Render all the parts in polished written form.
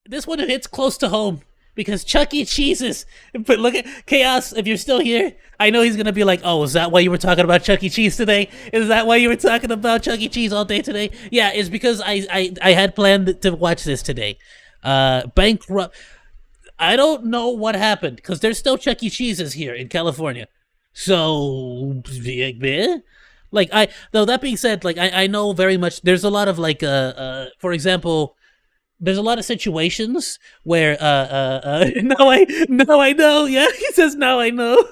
this one hits close to home because Chuck E. Cheese's. But look at Chaos. If you're still here, I know he's gonna be like, "Oh, is that why you were talking about Chuck E. Cheese today? Is that why you were talking about Chuck E. Cheese all day today?" Yeah, it's because I had planned to watch this today. Bankrupt. I don't know what happened because there's still Chuck E. Cheese's here in California. So, like though that being said, like I know very much. There's a lot of like for example. There's a lot of situations where now I know. Yeah, he says now I know.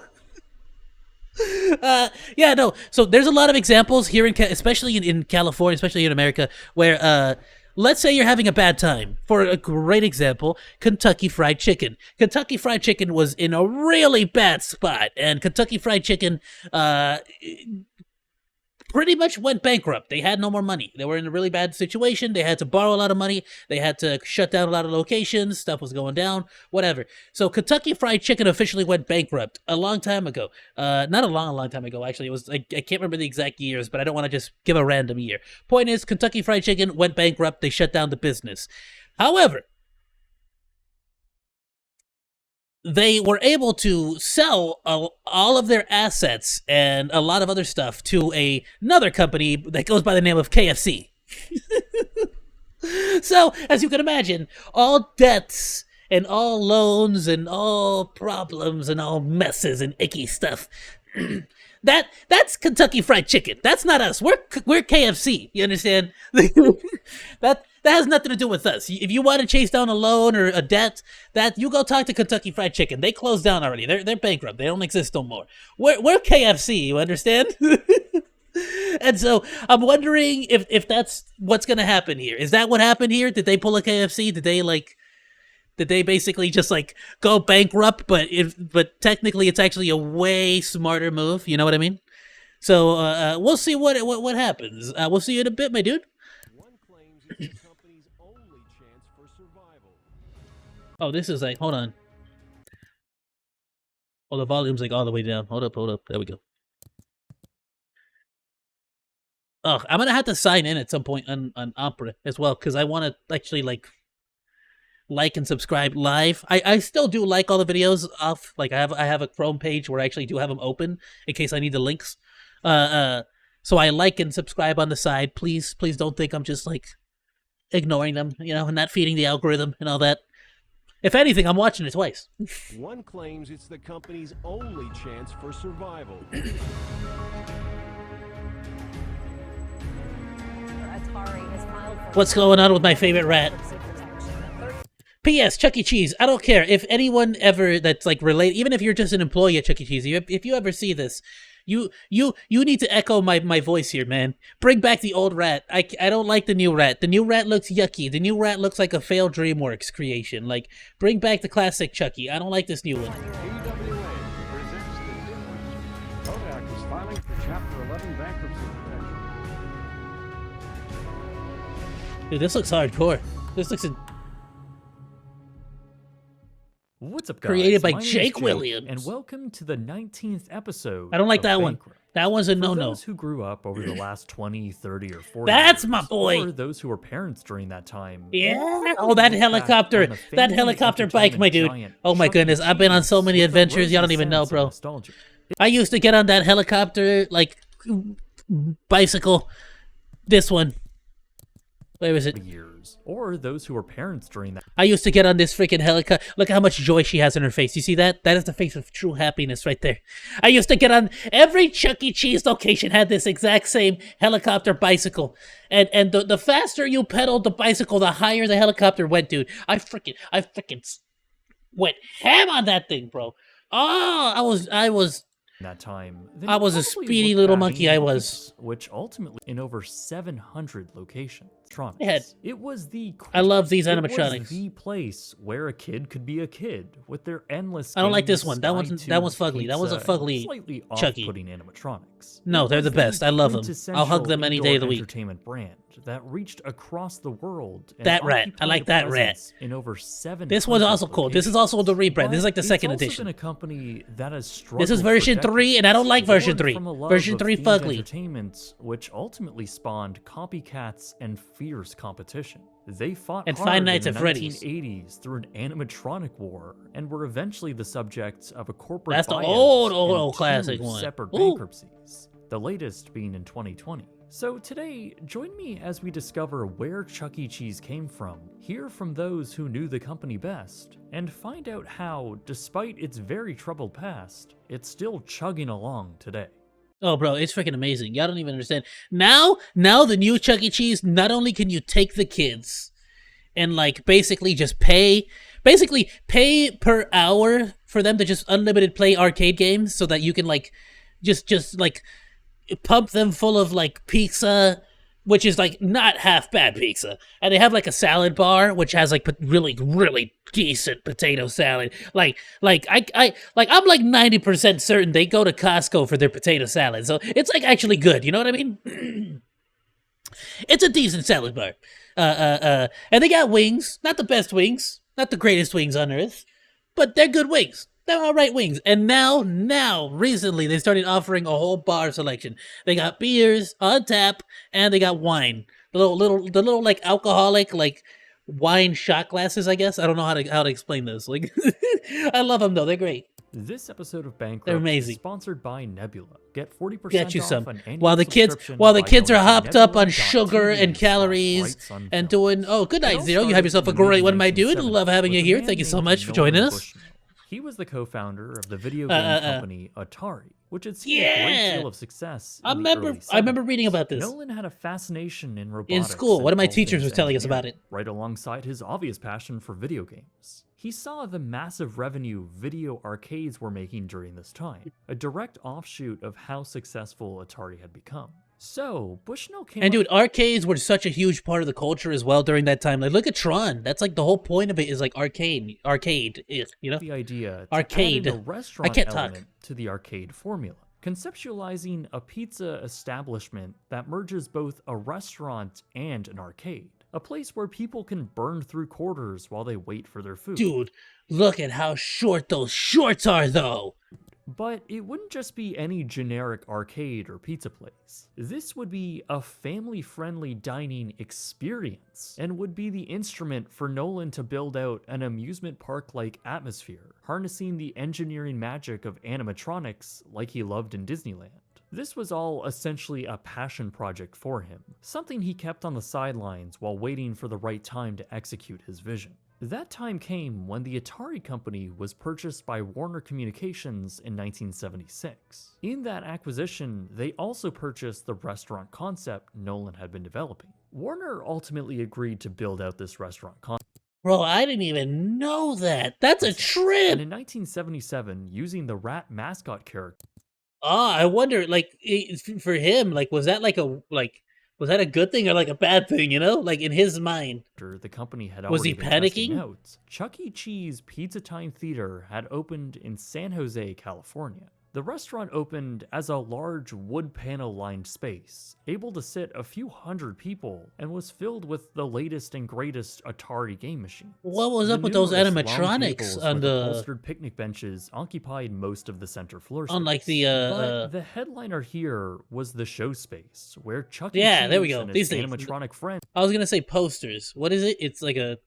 Yeah, no. So there's a lot of examples here especially in California, especially in America, where let's say you're having a bad time. For a great example, Kentucky Fried Chicken. Kentucky Fried Chicken was in a really bad spot, and Kentucky Fried Chicken pretty much went bankrupt. They had no more money. They were in a really bad situation. They had to borrow a lot of money. They had to shut down a lot of locations. Stuff was going down, whatever. So Kentucky Fried Chicken officially went bankrupt a long time ago. Not a long time ago, actually. It was I can't remember the exact years, but I don't want to just give a random year. Point is, Kentucky Fried Chicken went bankrupt. They shut down the business. However, they were able to sell all of their assets and a lot of other stuff to another company that goes by the name of KFC. So, as you can imagine, all debts and all loans and all problems and all messes and icky stuff. That's Kentucky Fried Chicken. That's not us. We're KFC. You understand? That has nothing to do with us. If you want to chase down a loan or a debt, that you go talk to Kentucky Fried Chicken. They closed down already. They're bankrupt. They don't exist no more. We're KFC. You understand? And so I'm wondering if that's what's gonna happen here. Is that what happened here? Did they pull a KFC? Did they basically just like go bankrupt? But technically it's actually a way smarter move. You know what I mean? So we'll see what happens. We'll see you in a bit, my dude. Oh, this is like, hold on. Oh, the volume's like all the way down. Hold up. There we go. Oh, I'm gonna have to sign in at some point on Opera as well, because I want to actually like and subscribe live. I still do like all the videos off. Like I have a Chrome page where I actually do have them open in case I need the links. So I like and subscribe on the side. Please don't think I'm just like ignoring them, you know, and not feeding the algorithm and all that. If anything, I'm watching it twice. One claims it's the company's only chance for survival. What's going on with my favorite rat? P.S. Chuck E. Cheese. I don't care if anyone ever that's like related, even if you're just an employee at Chuck E. Cheese, if you ever see this, you need to echo my voice here, man. Bring back the old rat. I don't like the new rat. The new rat looks yucky. The new rat looks like a failed DreamWorks creation. Like, bring back the classic Chucky. I don't like this new one. Kodak is filing for Chapter 11 bankruptcy protection. Dude, this looks hardcore. This looks What's up, guys? created by My name is Jake Jake, Williams. and welcome to the 19th episode. I don't like of that one. Bankrupt. That one's a For no-no. those who grew up over the last 20, 30, or 40 That's years, my boy. or those who were parents during that time. Yeah. Oh, that helicopter. That helicopter bike, my dude. Oh my goodness. I've been on so many adventures. Y'all don't even know, bro. I used to get on that helicopter, like, bicycle. This one. Where is it? Years, or those who were parents during that. I used to get on this freaking helicopter. Look how much joy she has in her face. You see that? That is the face of true happiness right there. I used to get on every Chuck E. Cheese location had this exact same helicopter bicycle. And the faster you pedaled the bicycle, the higher the helicopter went, dude. I freaking went ham on that thing, bro. Oh, I was That time, I was a probably speedy looked little back monkey, I was. Which ultimately, in over 700 locations, Yeah. it was the. I love these it was animatronics. the place where a kid could be a kid with their endless. I don't like this games, one. That one's Sky fugly. That one's a pizza, and fugly slightly Chucky. off-putting animatronics. No, It they're was the best. I love them. I'll hug them any day of the quintessential week. Entertainment brand that reached across the world. And That rat. I occupied like a that rat. presence in over 7. This one's also cool. This is also the rebrand. This is like the second It's also edition. been a company that has This is struggled version for 3, and I don't like decades, version born 3. from a love Version of 3 themed fugly. entertainment, which ultimately spawned copycats and fierce competition. They fought And hard Five in Nights the at Freddy's. 1980s through an animatronic war and were eventually the subject of a corporate That's the buyout old and classic 2 one. separate Ooh. bankruptcies, the latest being in 2020. So today, join me as we discover where Chuck E. Cheese came from, hear from those who knew the company best, and find out how, despite its very troubled past, it's still chugging along today. Oh, bro, it's freaking amazing. Y'all don't even understand. Now the new Chuck E. Cheese, not only can you take the kids and like basically just pay per hour for them to just unlimited play arcade games so that you can like just like pump them full of like pizza, which is like not half bad pizza, and they have like a salad bar which has like really decent potato salad. I'm like 90% certain they go to Costco for their potato salad, so it's like actually good. You know what I mean? It's a decent salad bar. And they got wings, not the best wings, not the greatest wings on earth, but they're good wings. They're all right wings. And now, recently, they started offering a whole bar selection. They got beers on tap, and they got wine. The little like alcoholic like wine shot glasses. I guess I don't know how to explain this. Like, I love them though. They're great. This episode of Bankrupt They're is amazing. sponsored by Nebula. Get 40% Get you off some. an annual While the kids subscription are by going to hopped up on sugar nebula.tv/brights and calories on and film. doing. Oh, good It night, all Zero. You have started yourself a in the great one, my dude. mid-1970s Love having you with a here. man Thank you so named much for joining Nolan us. Bushnell. He was the co-founder of the video game company Atari, which had seen a Yeah. great deal of success I in the early remember 70s. reading about this. Nolan had a fascination in robotics In school, one of my and all teachers was things telling us about engineering, it. right alongside his obvious passion for video games. He saw the massive revenue video arcades were making during this time, a direct offshoot of how successful Atari had become. So, Bushnell came And up dude, arcades were such a huge part of the culture as well during that time. Like, look at Tron. That's like the whole point of it is like arcade, you know? with the idea to Arcade. add in a restaurant I can't talk. element to the arcade formula, conceptualizing a pizza establishment that merges both a restaurant and an arcade, a place where people can burn through quarters while they wait for their food. Dude, look at how short those shorts are, though. But it wouldn't just be any generic arcade or pizza place. This would be a family-friendly dining experience, and would be the instrument for Nolan to build out an amusement park-like atmosphere, harnessing the engineering magic of animatronics like he loved in Disneyland. This was all essentially a passion project for him, something he kept on the sidelines while waiting for the right time to execute his vision. That time came when the Atari company was purchased by Warner Communications in 1976. In that acquisition, they also purchased the restaurant concept Nolan had been developing. Warner ultimately agreed to build out this restaurant concept. Bro, I didn't even know that. That's a And trip. in 1977, using the rat mascot character, I wonder, like, for him, like, was that was that a good thing or like a bad thing, you know? Like, in his mind. the company had Was he already been testing panicking? out, Chuck E. Cheese Pizza Time Theater had opened in San Jose, California. The restaurant opened as a large wood panel-lined space, able to sit a few hundred people, and was filled with the latest and greatest Atari game machines. What was The up with those numerous long animatronics tables on with the... upholstered picnic benches occupied most of the center floor space. On, like, But the headliner here was the show space, where Chuck E. Yeah, Cheese there we go. and These his things. animatronic friends I was gonna say posters. What is it? It's like a...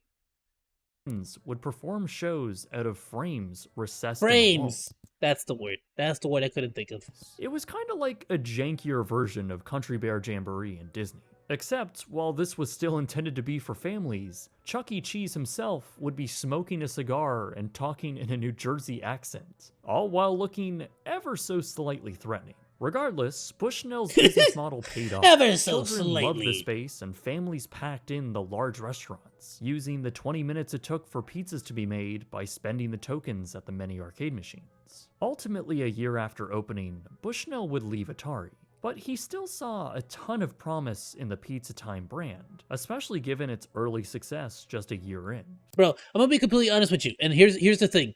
would perform shows out of frames recessed in the Frames. wall. That's the word. That's the word I couldn't think of. It was kind of like a jankier version of Country Bear Jamboree in Disney. Except, while this was still intended to be for families, Chuck E. Cheese himself would be smoking a cigar and talking in a New Jersey accent, all while looking ever so slightly threatening. Regardless, Bushnell's business model paid off. Ever so Children loved the slightly. space, and families packed in the large restaurants, using the 20 minutes it took for pizzas to be made by spending the tokens at the many arcade machines. Ultimately, a year after opening, Bushnell would leave Atari, but he still saw a ton of promise in the Pizza Time brand, especially given its early success just a year in. Bro, I'm gonna be completely honest with you. And here's the thing.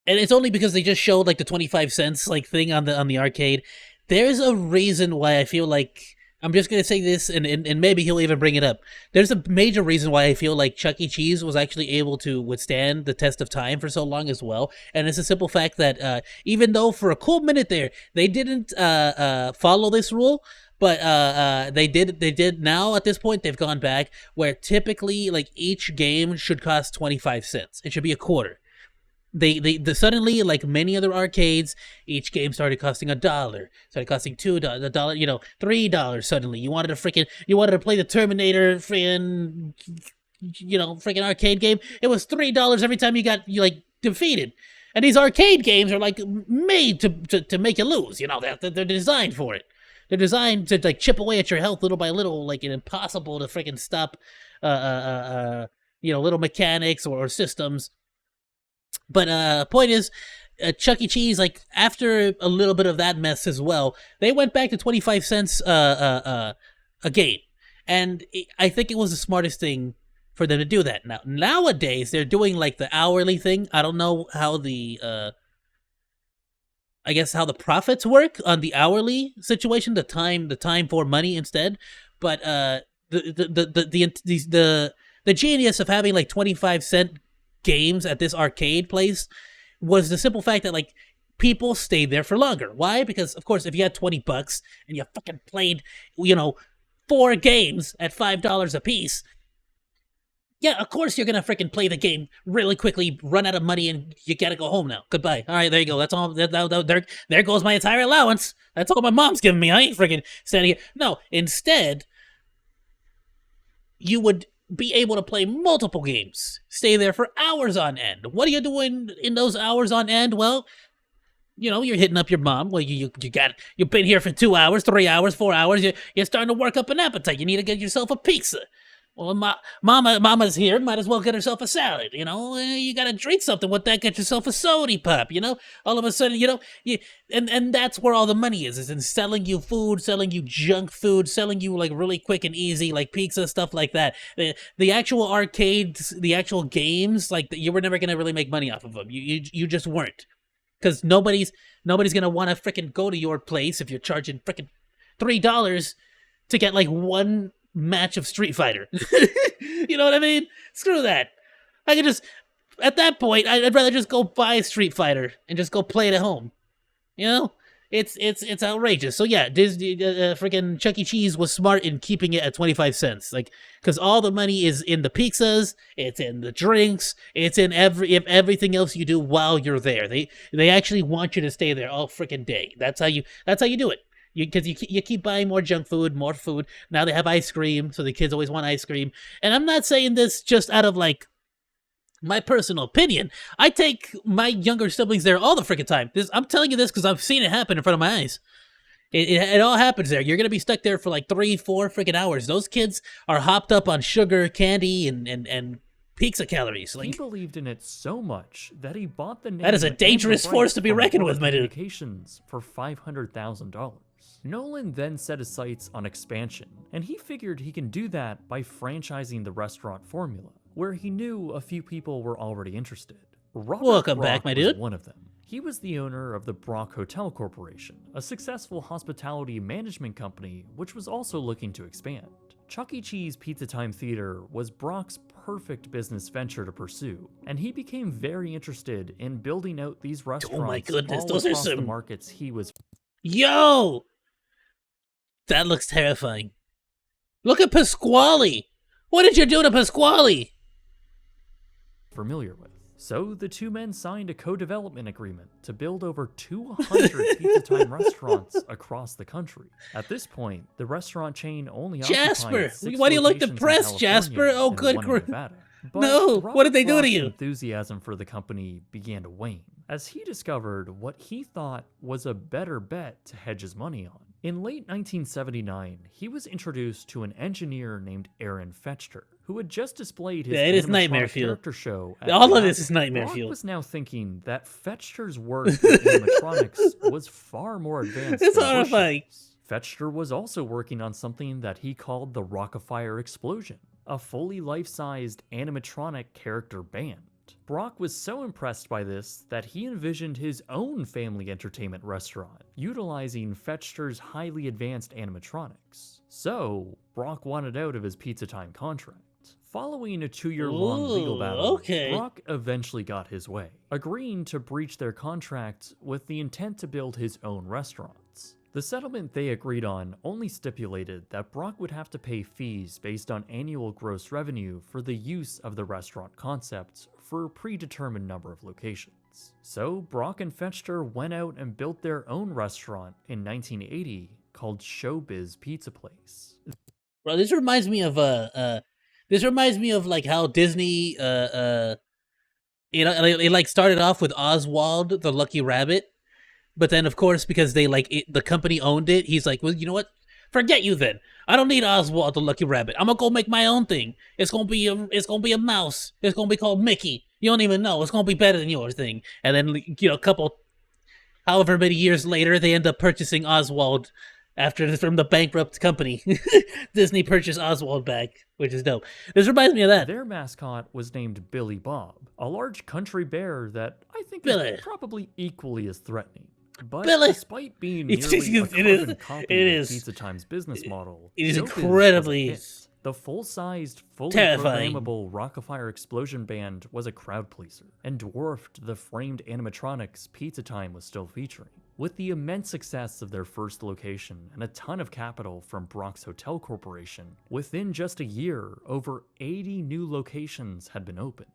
And it's only because they just showed like the 25 cents like thing on the arcade. There's a reason why I feel like I'm just gonna say this, and maybe he'll even bring it up. There's a major reason why I feel like Chuck E. Cheese was actually able to withstand the test of time for so long as well, and it's a simple fact that even though for a cool minute there they didn't follow this rule, But they did now at this point they've gone back where typically like each game should cost 25 cents. It should be a quarter. They suddenly, like many other arcades, each game started costing $1, started costing $2, $1, $3. Suddenly, you wanted to play the Terminator freaking arcade game. It was $3 every time you like defeated. And these arcade games are like made to make you lose. They're designed for it. They're designed to like chip away at your health little by little, like an impossible to freaking stop, little mechanics or systems. But point is, Chuck E. Cheese, like after a little bit of that mess as well, they went back to 25 cents a game, and I think it was the smartest thing for them to do that. Nowadays they're doing like the hourly thing. I don't know how the how the profits work on the hourly situation, the time for money instead. But the genius of having like 25-cent games at this arcade place was the simple fact that like people stayed there for longer. Why? Because of course if you had $20 and you fucking played 4 games at $5 a piece, yeah, of course you're gonna freaking play the game really quickly, run out of money, and you gotta go home now. Goodbye. All right, there you go. That's all. There goes my entire allowance. That's all my mom's giving me. I ain't freaking standing here. No, instead, you would be able to play multiple games, stay there for hours on end. What are you doing in those hours on end? Well, you're hitting up your mom. Well, you've been here for 2 hours, 3 hours, 4 hours. You're starting to work up an appetite. You need to get yourself a pizza. Well, mama's here. Might as well get herself a salad. You gotta drink something with that. Get yourself a soda pop. All of a sudden, and that's where all the money is in selling you food, selling you junk food, selling you like really quick and easy, like pizza, stuff like that. The actual arcades, the actual games, like you were never gonna really make money off of them. You just weren't, because nobody's gonna want to freaking go to your place if you're charging freaking $3 to get like one match of Street Fighter. You know what I mean? Screw that. I could just, at that point, I'd rather just go buy Street Fighter and just go play it at home. It's outrageous. So yeah, Disney, freaking Chuck E. Cheese was smart in keeping it at 25 cents, like, because all the money is in the pizzas, it's in the drinks, it's in everything else you do while you're there. They actually want you to stay there all freaking day. That's how you do it. Because you keep buying more junk food, more food. Now they have ice cream, so the kids always want ice cream. And I'm not saying this just out of like my personal opinion. I take my younger siblings there all the freaking time. I'm telling you this because I've seen it happen in front of my eyes. It all happens there. You're gonna be stuck there for like 3-4 freaking hours. Those kids are hopped up on sugar, candy, and pizza calories. Like, he believed in it so much that he bought the name. That is a dangerous force to be reckoned with, my dude. For $500,000. Nolan then set his sights on expansion, and he figured he can do that by franchising the restaurant formula, where he knew a few people were already interested. Welcome back, my dude. One of them. He was the owner of the Brock Hotel Corporation, a successful hospitality management company which was also looking to expand. Chuck E. Cheese Pizza Time Theater was Brock's perfect business venture to pursue, and he became very interested in building out these restaurants. Oh my goodness, all those are across some the markets he was. Yo! That looks terrifying. Look at Pasquale! What did you do to Pasquale? Familiar with. So the two men signed a co-development agreement to build over 200 Pizza Time restaurants across the country. At this point, the restaurant chain only Jasper, occupied 6 why do you look locations in depressed, Jasper? California Oh, and good one in grief. Nevada. But No, what did they do to Brock's you? Enthusiasm for the company began to wane as he discovered what he thought was a better bet to hedge his money on. In late 1979, he was introduced to an engineer named Aaron Fetchter, who had just displayed his it is Nightmare animatronic Fuel. character show. At All the of this Apple. is Nightmare Brock Fuel. was now thinking that Fetchter's work in animatronics was far more advanced It's than horrifying. Bush's. Fetchter was also working on something that he called the Rock-afire Explosion, a fully life-sized animatronic character band. Brock was so impressed by this that he envisioned his own family entertainment restaurant, utilizing Fetchter's highly advanced animatronics. So, Brock wanted out of his Pizza Time contract. Following a 2-year-long legal battle, okay. Brock eventually got his way, agreeing to breach their contract with the intent to build his own restaurants. The settlement they agreed on only stipulated that Brock would have to pay fees based on annual gross revenue for the use of the restaurant concept for a predetermined number of locations. So Brock and H.E.R went out and built their own restaurant in 1980 called Showbiz Pizza Place. Bro, this reminds me of like how Disney it like started off with Oswald the Lucky Rabbit, but then of course because the company owned it, he's like, well, you know what? Forget you then. I don't need Oswald the Lucky Rabbit. I'm gonna go make my own thing. It's gonna be a mouse. It's gonna be called Mickey. You don't even know. It's gonna be better than your thing. And then however many years later, they end up purchasing Oswald from the bankrupt company. Disney purchased Oswald back, which is dope. This reminds me of that. Their mascot was named Billy Bob, a large country bear that I think Billy. is probably equally as threatening. But Billy. despite being nearly a carbon copy of Pizza Time's business model, it is Showbiz was a incredibly hit. The full-sized, fully terrifying. programmable Rockafire explosion band was a crowd pleaser and dwarfed the framed animatronics Pizza Time was still featuring. With the immense success of their first location and a ton of capital from Brock's Hotel Corporation, within just a year, over 80 new locations had been opened.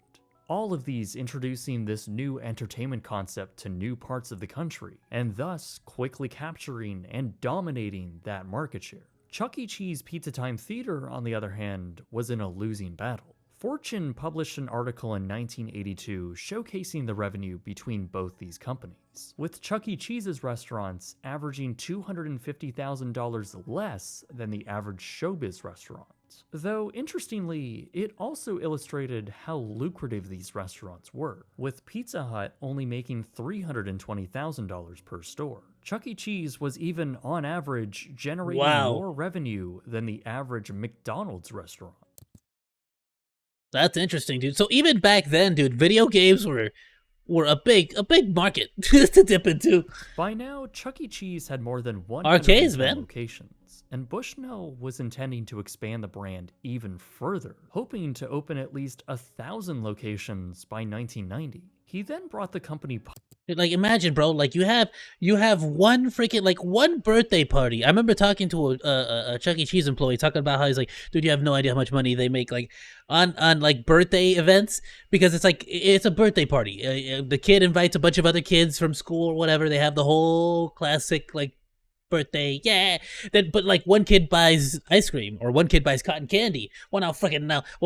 All of these introducing this new entertainment concept to new parts of the country, and thus quickly capturing and dominating that market share. Chuck E. Cheese Pizza Time Theater, on the other hand, was in a losing battle. Fortune published an article in 1982 showcasing the revenue between both these companies, with Chuck E. Cheese's restaurants averaging $250,000 less than the average Showbiz restaurant. Though, interestingly, it also illustrated how lucrative these restaurants were, with Pizza Hut only making $320,000 per store. Chuck E. Cheese was even, on average, generating more revenue than the average McDonald's restaurant. That's interesting, dude. So even back then, dude, video games were a big market to dip into. By now, Chuck E. Cheese had more than 110 arcades, man. Locations, and Bushnell was intending to expand the brand even further, hoping to open at least 1,000 locations by 1990. He then brought the company. Like, imagine, bro, like you have one freaking, like, one birthday party. I remember talking to a Chuck E. Cheese employee talking about how he's like, dude, you have no idea how much money they make, like, on like birthday events, because it's a birthday party. The kid invites a bunch of other kids from school or whatever. They have the whole classic, like, birthday, yeah. But like one kid buys ice cream or one kid buys cotton candy. Well,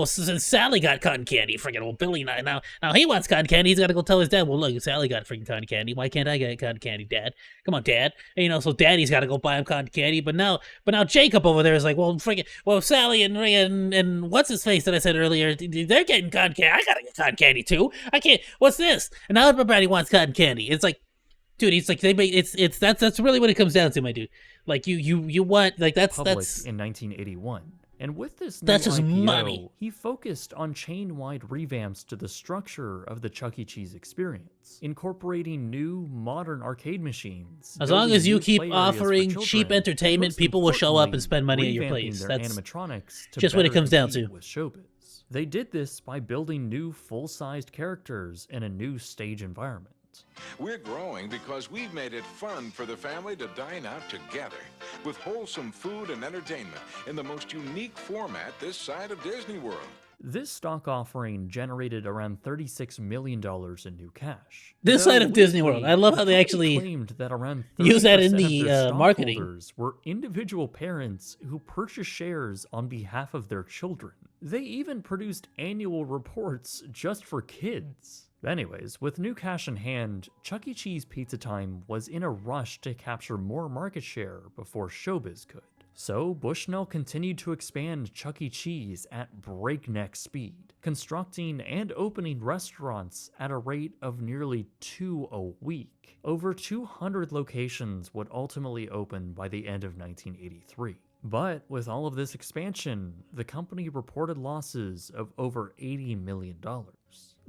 since Sally got cotton candy, freaking old Billy now he wants cotton candy. He's got to go tell his dad, well, look, Sally got freaking cotton candy. Why can't I get cotton candy, Dad? Come on, Dad. And, so Daddy's got to go buy him cotton candy. But now Jacob over there is like, well, Sally and what's his face that I said earlier, they're getting cotton candy. I gotta get cotton candy too. I can't. What's this? And now everybody wants cotton candy. It's like, dude, it's like that's really what it comes down to, my dude. Like you want, like, that's in 1981. And with this new that's just IPO, money. He focused on chain-wide revamps to the structure of the Chuck E. Cheese experience, incorporating new, modern arcade machines. As long as you keep play areas for offering children, cheap entertainment, most people will show up and importantly, spend money at your revamping place. their That's animatronics to just what it better comes down compete to. with Showbiz. They did this by building new full-sized characters in a new stage environment. We're growing because we've made it fun for the family to dine out together with wholesome food and entertainment in the most unique format this side of Disney World. This stock offering generated around $36 million in new cash. This side of Disney World. I love how they actually claimed that around use that in 30% the of their marketing. stockholders were individual parents who purchased shares on behalf of their children. They even produced annual reports just for kids. Anyways, with new cash in hand, Chuck E. Cheese Pizza Time was in a rush to capture more market share before Showbiz could. So Bushnell continued to expand Chuck E. Cheese at breakneck speed, constructing and opening restaurants at a rate of nearly 2 a week. Over 200 locations would ultimately open by the end of 1983. But with all of this expansion, the company reported losses of over $80 million.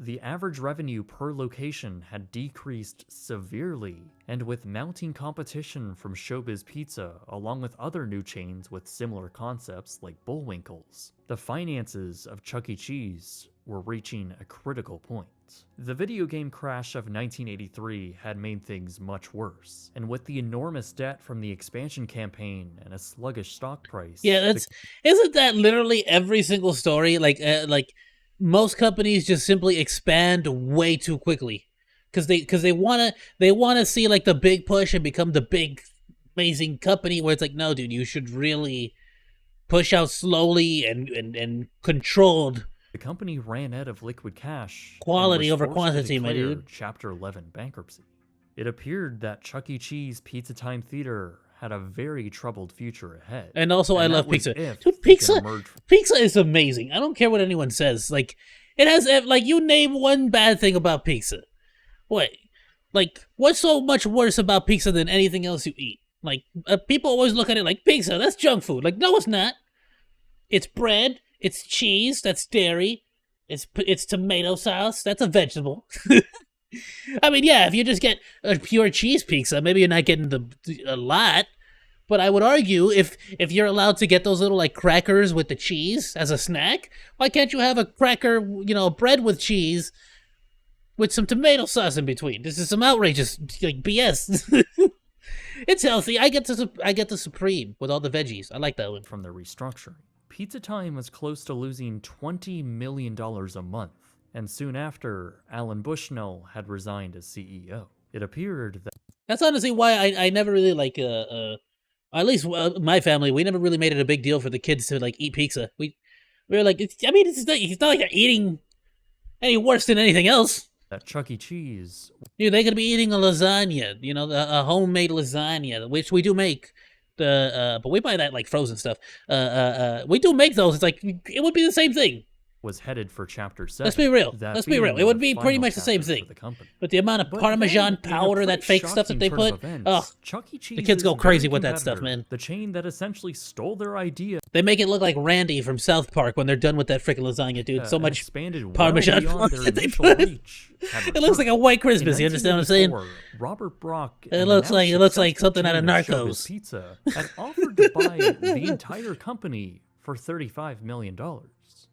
The average revenue per location had decreased severely, and with mounting competition from Showbiz Pizza along with other new chains with similar concepts like Bullwinkle's, the finances of Chuck E. Cheese were reaching a critical point. The video game crash of 1983 had made things much worse, and with the enormous debt from the expansion campaign and a sluggish stock price, Yeah, isn't that literally every single story? Like most companies just simply expand way too quickly because they wanna see like the big push and become the big amazing company where it's like, no, dude, you should really push out slowly and controlled. the company ran out of liquid cash. Quality and was over forced to quantity, my declare dude. Chapter 11 bankruptcy. It appeared that Chuck E. Cheese Pizza Time Theater had a very troubled future ahead. And also, I that love was pizza. if Dude, it pizza, could emerge from- pizza is amazing. I don't care what anyone says. Like, it has like you name one bad thing about pizza. What? Like, what's so much worse about pizza than anything else you eat? Like, people always look at it like pizza. That's junk food. Like, no, it's not. It's bread. It's cheese. That's dairy. It's tomato sauce. That's a vegetable. I mean, yeah, if you just get a pure cheese pizza, maybe you're not getting a lot. But I would argue if you're allowed to get those little like crackers with the cheese as a snack, why can't you have a cracker, bread with cheese with some tomato sauce in between? This is some outrageous like BS. It's healthy. I get the Supreme with all the veggies. I like that one. from the restructuring. Pizza Time was close to losing $20 million a month, and soon after, Alan Bushnell had resigned as CEO. It appeared that That's honestly why I never really like at least my family, we never really made it a big deal for the kids to like eat pizza. We were like, it's not like they're eating any worse than anything else. Chuck E. Cheese Dude, they could be eating a lasagna, a homemade lasagna, which we do make. But we buy that like frozen stuff. We do make those. It's like it would be the same thing. was headed for Chapter 7. Let's be real. that Let's be real. being It would the be pretty final much the same chapter thing. for the company. But the amount of But Parmesan then, in a powder, that pretty fake stuff that they shocking turn put, of oh, events, Chuck E. Cheese kids go is crazy very with that stuff, competitor, man. The chain that essentially stole their idea they make it look like Randy from South Park when they're done with that freaking lasagna, dude. So and much expanded Parmesan well beyond powder their they initial put. reach. had It looks like a returned. white Christmas. In You understand what I'm saying? 1984, Robert Brock, It and looks the like- now it looks like successful something out of chain Narcos. Showbiz Pizza had offered to buy the entire company for $35 million.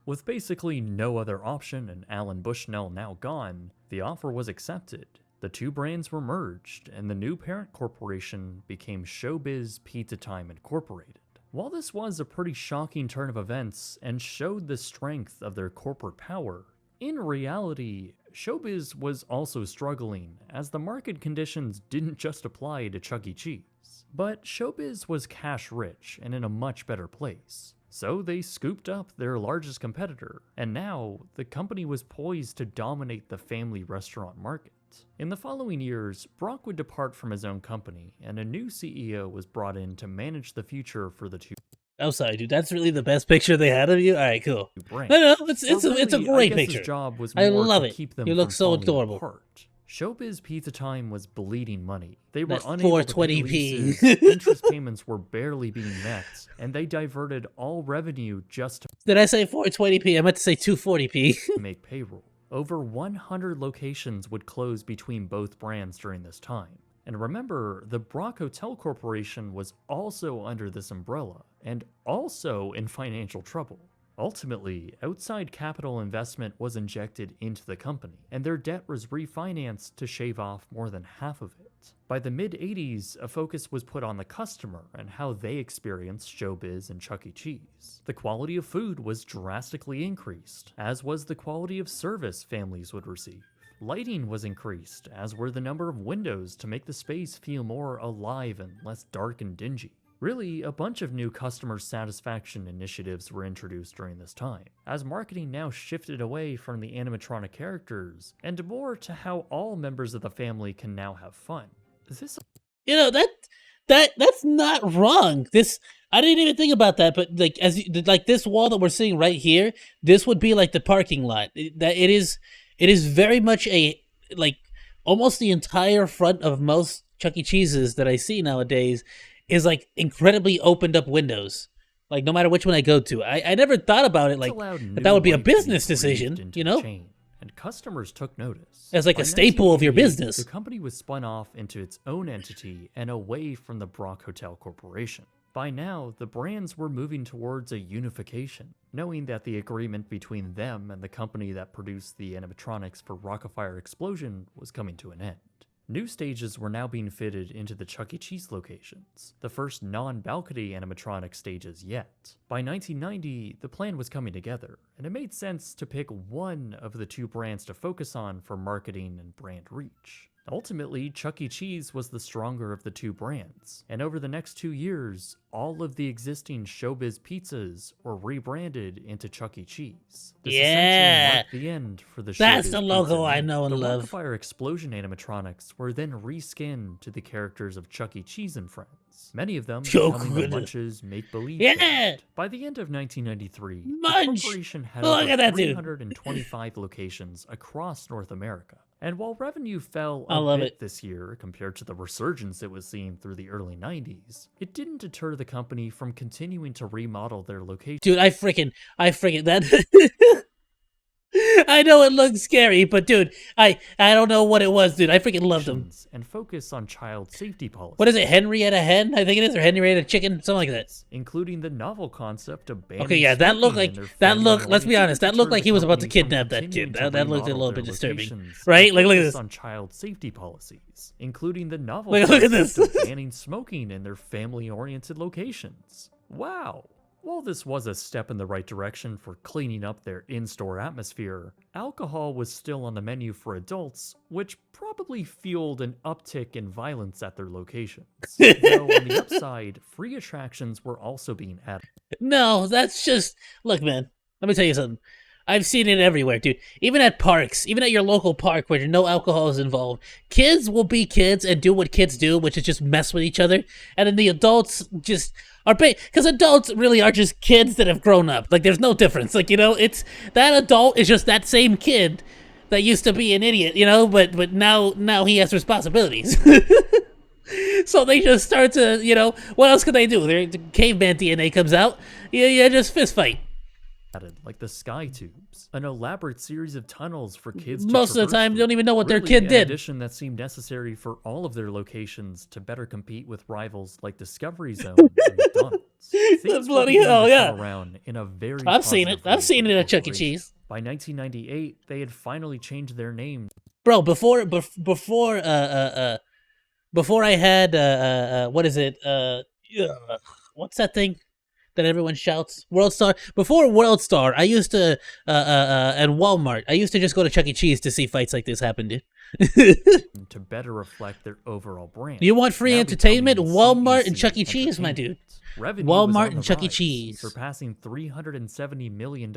With basically no other option and Alan Bushnell now gone, the offer was accepted. The two brands were merged, and the new parent corporation became Showbiz Pizza Time Incorporated. While this was a pretty shocking turn of events and showed the strength of their corporate power, in reality, Showbiz was also struggling, as the market conditions didn't just apply to Chuck E. Cheese. But Showbiz was cash rich and in a much better place. So they scooped up their largest competitor, and now the company was poised to dominate the family restaurant market. In the following years, Brock would depart from his own company, and a new CEO was brought in to manage the future for the two I'm sorry, dude. That's really the best picture they had of you. All right, cool. brands. No, it's Or a really, great I guess his picture. job was I more love to it. keep them You look from so falling adorable. apart. Showbiz Pizza Time was bleeding money. They were That unable to pay 420p. leases, interest payments were barely being met, and they diverted all revenue just to Did I say 420p? I meant to say 240p. make payroll. Over 100 locations would close between both brands during this time. And remember, the Brock Hotel Corporation was also under this umbrella, and also in financial trouble. Ultimately, outside capital investment was injected into the company, and their debt was refinanced to shave off more than half of it. By the mid-80s, a focus was put on the customer and how they experienced Showbiz and Chuck E. Cheese. The quality of food was drastically increased, as was the quality of service families would receive. Lighting was increased, as were the number of windows to make the space feel more alive and less dark and dingy. Really, a bunch of new customer satisfaction initiatives were introduced during this time, as marketing now shifted away from the animatronic characters and more to how all members of the family can now have fun. This That's not wrong. I didn't even think about that, but like this wall that we're seeing right here, this would be like the parking lot. It is very much almost the entire front of most Chuck E. Cheese's that I see nowadays is like incredibly opened up windows. Like no matter which one I go to, I never thought about it like allowed that would be a new light to business breathed decision, into you the know? chain, and customers took notice. As like By a staple of your 1988, business. The company was spun off into its own entity and away from the Brock Hotel Corporation. By now, the brands were moving towards a unification, knowing that the agreement between them and the company that produced the animatronics for Rock-afire Explosion was coming to an end. New stages were now being fitted into the Chuck E. Cheese locations, the first non-balcony animatronic stages yet. By 1990, the plan was coming together, and it made sense to pick one of the two brands to focus on for marketing and brand reach. Ultimately, Chuck E. Cheese was the stronger of the two brands, and over the next 2 years, all of the existing Showbiz pizzas were rebranded into Chuck E. Cheese. This essentially marked the end for the That's Showbiz the logo pizza I name. know and The love. Rock-afire Explosion animatronics were then reskinned to the characters of Chuck E. Cheese and Friends, many of them becoming the Munch's make-believe band. By the end of 1993, Munch! the corporation had Look over at that dude. 325 locations across North America. And while revenue fell I a love bit it. this year compared to the resurgence it was seeing through the early 90s, it didn't deter the company from continuing to remodel their locations. Dude, I freaking that. I know it looks scary, but dude, I don't know what it was, dude. I freaking loved them. And focus on child safety policies. What is it, Henrietta Hen? I think it is, or Henrietta Chicken, something like that. Including the novel concept of banning Okay, yeah, that looked like smoking in their let's be family honest, that looked deterred like the he was about to company from kidnap that continuing kid. to That looked a remodel little bit their disturbing. locations Right? and Like, look at focus this. on child safety policies, including the novel Look at concept this. of banning smoking in their family-oriented locations. Wow. While this was a step in the right direction for cleaning up their in-store atmosphere, alcohol was still on the menu for adults, which probably fueled an uptick in violence at their locations. Though on the upside, free attractions were also being added. No, that's just look, man. Let me tell you something. I've seen it everywhere, dude. Even at parks, even at your local park where no alcohol is involved, kids will be kids and do what kids do, which is just mess with each other. And then the adults just are because adults really are just kids that have grown up. Like, there's no difference. Like, it's that adult is just that same kid that used to be an idiot, but now he has responsibilities. So they just start to, what else could they do? Their caveman DNA comes out. Yeah, just fist fight. Like the sky tubes, an elaborate series of tunnels for kids to Most of the traverse time, they through. don't even know what their Really, kid an did. addition that seemed necessary for all of their locations to better compete with rivals like Discovery Zone and McDonald's. Things were Bloody beginning hell, to yeah. come around in a very I've seen it. positive I've way seen for it the at Chuck E. corporation. Cheese. By 1998, they had finally changed their name. Bro, before I had what is it? What's that thing that everyone shouts? World Star. Before World Star, I used to and Walmart. I used to just go to Chuck E. Cheese to see fights like this happen, dude. To better reflect their overall brand. You want free Now entertainment? becoming Walmart CEC and Chuck E. Cheese, my dude. Entertainment. Revenue was Walmart on and the Chuck E. rise, Cheese. surpassing $370 million,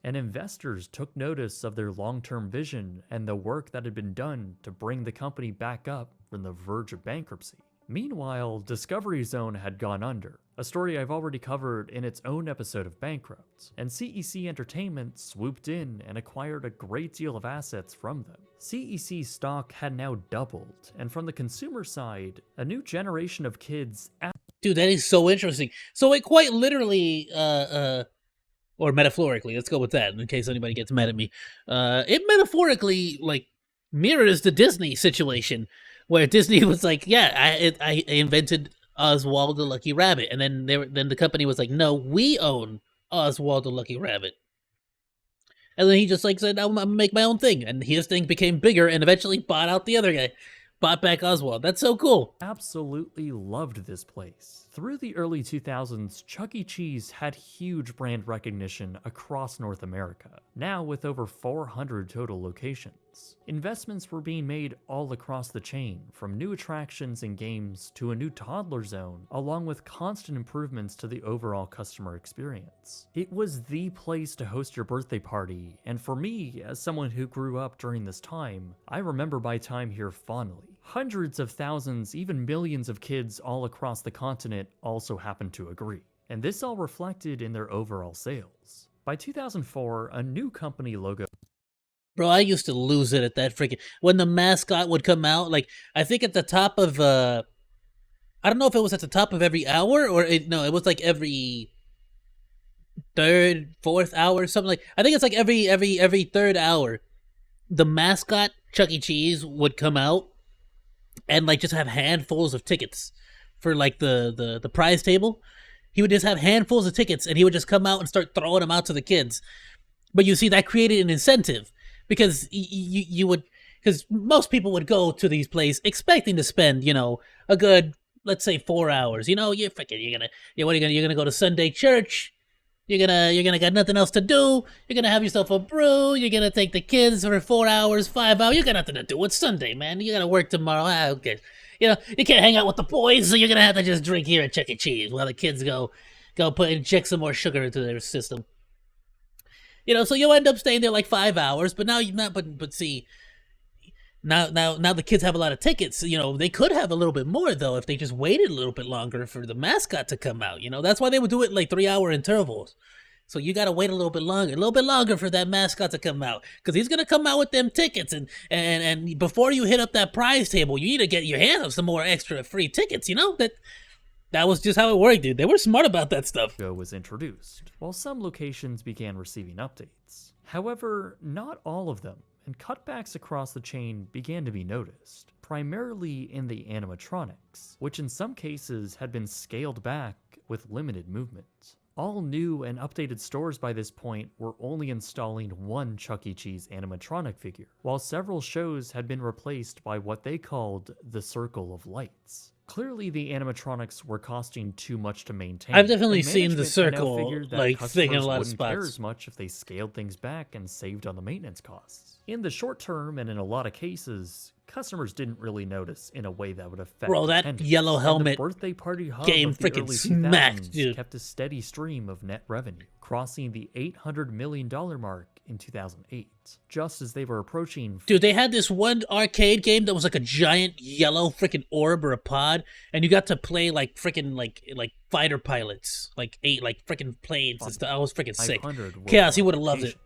and investors took notice of their long-term vision and the work that had been done to bring the company back up from the verge of bankruptcy. Meanwhile, Discovery Zone had gone under, a story I've already covered in its own episode of Bankrupt, and CEC Entertainment swooped in and acquired a great deal of assets from them. CEC stock had now doubled, and from the consumer side, a new generation of kids. Dude, that is so interesting. So it quite literally, or metaphorically, let's go with that in case anybody gets mad at me. It metaphorically, like, mirrors the Disney situation, where Disney was like, yeah, I invented Oswald the Lucky Rabbit, and then then the company was like, no, we own Oswald the Lucky Rabbit. And then he just like said, I'm gonna make my own thing, and his thing became bigger, and eventually bought out the other guy. Bought back Oswald. That's so cool. Absolutely loved this place. Through the early 2000s, Chuck E. Cheese had huge brand recognition across North America, now with over 400 total locations. Investments were being made all across the chain, from new attractions and games to a new toddler zone, along with constant improvements to the overall customer experience. It was the place to host your birthday party, and for me, as someone who grew up during this time, I remember my time here fondly. Hundreds of thousands, even millions of kids all across the continent also happened to agree, and this all reflected in their overall sales. By 2004, a new company logo. Bro, I used to lose it at that freaking when the mascot would come out. Like, I think at the top of I don't know if it was at the top of every hour or it was like every third, fourth hour, something like. I think it's like every third hour, the mascot Chuck E. Cheese would come out and like just have handfuls of tickets for like the prize table. He would just have handfuls of tickets, and he would just come out and start throwing them out to the kids. But you see, that created an incentive because you would, because most people would go to these places expecting to spend, you know, a good, let's say 4 hours. You know, you're gonna go to Sunday church. You're gonna got nothing else to do. You're gonna have yourself a brew. You're gonna take the kids for 4 hours, 5 hours. You got nothing to do. It's Sunday, man. You gotta work tomorrow. Okay. You know, you can't hang out with the boys, so you're gonna have to just drink here at Chuck E. Cheese while the kids go inject some more sugar into their system. You know, so you'll end up staying there like 5 hours, but now you're not. But see, now the kids have a lot of tickets. You know, they could have a little bit more though if they just waited a little bit longer for the mascot to come out. You know, that's why they would do it like 3 hour intervals. So you gotta wait a little bit longer for that mascot to come out, because he's gonna come out with them tickets, and before you hit up that prize table, you need to get your hands on some more extra free tickets. You know, that was just how it worked, dude. They were smart about that stuff. Was introduced, while some locations began receiving updates. However, not all of them, and cutbacks across the chain began to be noticed, primarily in the animatronics, which in some cases had been scaled back with limited movement. All new and updated stores by this point were only installing one Chuck E. Cheese animatronic figure, while several shows had been replaced by what they called the Circle of Lights. Clearly, the animatronics were costing too much to maintain. I've definitely and seen the management now circle figured that like thing in a customers lot of wouldn't care spots. as much if they scaled things back and saved on the maintenance costs. In the short term, and in a lot of cases, customers didn't really notice in a way that would affect Bro, that attendance. yellow And helmet the birthday party hub game of the freaking early smacked, 2000s dude. kept a steady stream of net revenue, crossing the $800 million mark in 2008, just as they were approaching. Dude, they had this one arcade game that was like a giant yellow freaking orb or a pod, and you got to play like freaking like fighter pilots, like freaking planes and stuff. I was freaking sick. 500 Chaos, he worldwide would have loved it. locations.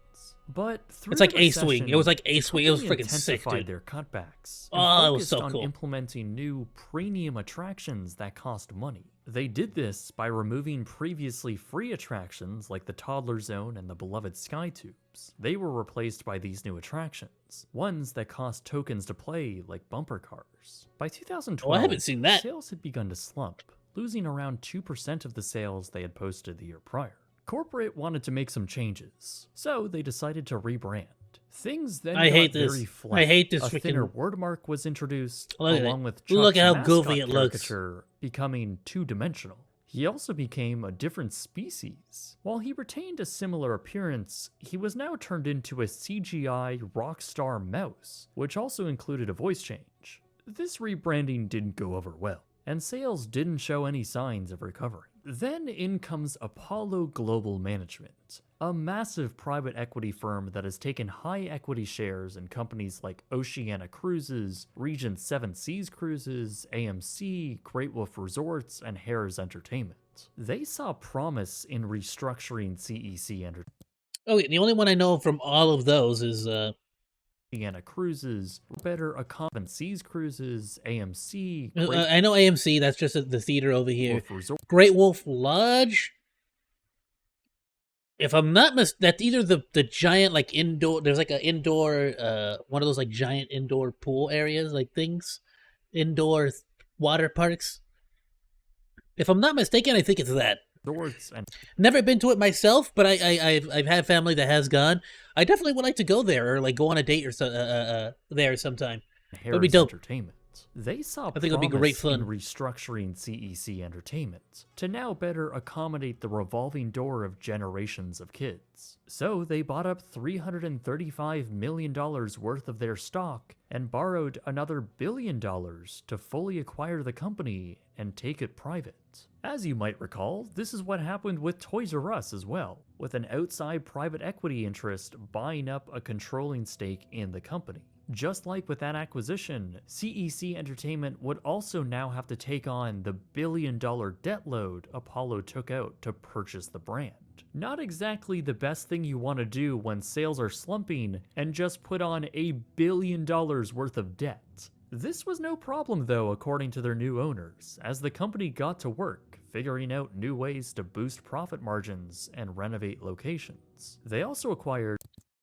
But through It's like the Ace Wing. recession, It was like Ace Wing. It was the freaking company sick, intensified dude. their cutbacks and Oh, it was focused so on cool. implementing new premium attractions that cost money. They did this by removing previously free attractions like the Toddler Zone and the beloved Sky Tubes. They were replaced by these new attractions, ones that cost tokens to play like bumper cars. By 2012, Oh, I haven't seen that. sales had begun to slump, losing around 2% of the sales they had posted the year prior. Corporate wanted to make some changes, so they decided to rebrand. Things then I got hate this. very flat. I hate this A freaking- thinner wordmark was introduced, Look at along it. with Chuck's Look at how mascot goofy it looks. caricature becoming two-dimensional. He also became a different species. While he retained a similar appearance, he was now turned into a CGI rockstar mouse, which also included a voice change. This rebranding didn't go over well, and sales didn't show any signs of recovering. Then in comes Apollo Global Management, a massive private equity firm that has taken high equity shares in companies like Oceania Cruises, Regent Seven Seas Cruises, AMC, Great Wolf Resorts, and H.E.R's Entertainment. They saw promise in restructuring CEC Entertainment. Oh, the only one I know from all of those is Oceania Cruises, better accompanied Seas Cruises, AMC, I know AMC. That's just the theater over here. Wolf Resort. Great Wolf Lodge. If I'm not that's either the giant like indoor. There's like an indoor, one of those like giant indoor pool areas, like things, indoor water parks. If I'm not mistaken, I think it's that. Resorts and Never been to it myself, but I've had family that has gone. I definitely would like to go there or like go on a date or there sometime. That'd be H.E.R's dope. Entertainment. They saw I think it'd be great promise fun. in restructuring CEC Entertainment to now better accommodate the revolving door of generations of kids. So they bought up $335 million worth of their stock and borrowed another $1 billion to fully acquire the company and take it private. As you might recall, this is what happened with Toys R Us as well, with an outside private equity interest buying up a controlling stake in the company. Just like with that acquisition, CEC Entertainment would also now have to take on the $1 billion debt load Apollo took out to purchase the brand. Not exactly the best thing you want to do when sales are slumping and just put on $1 billion worth of debt. This was no problem though, according to their new owners, as the company got to work, figuring out new ways to boost profit margins and renovate locations. They also acquired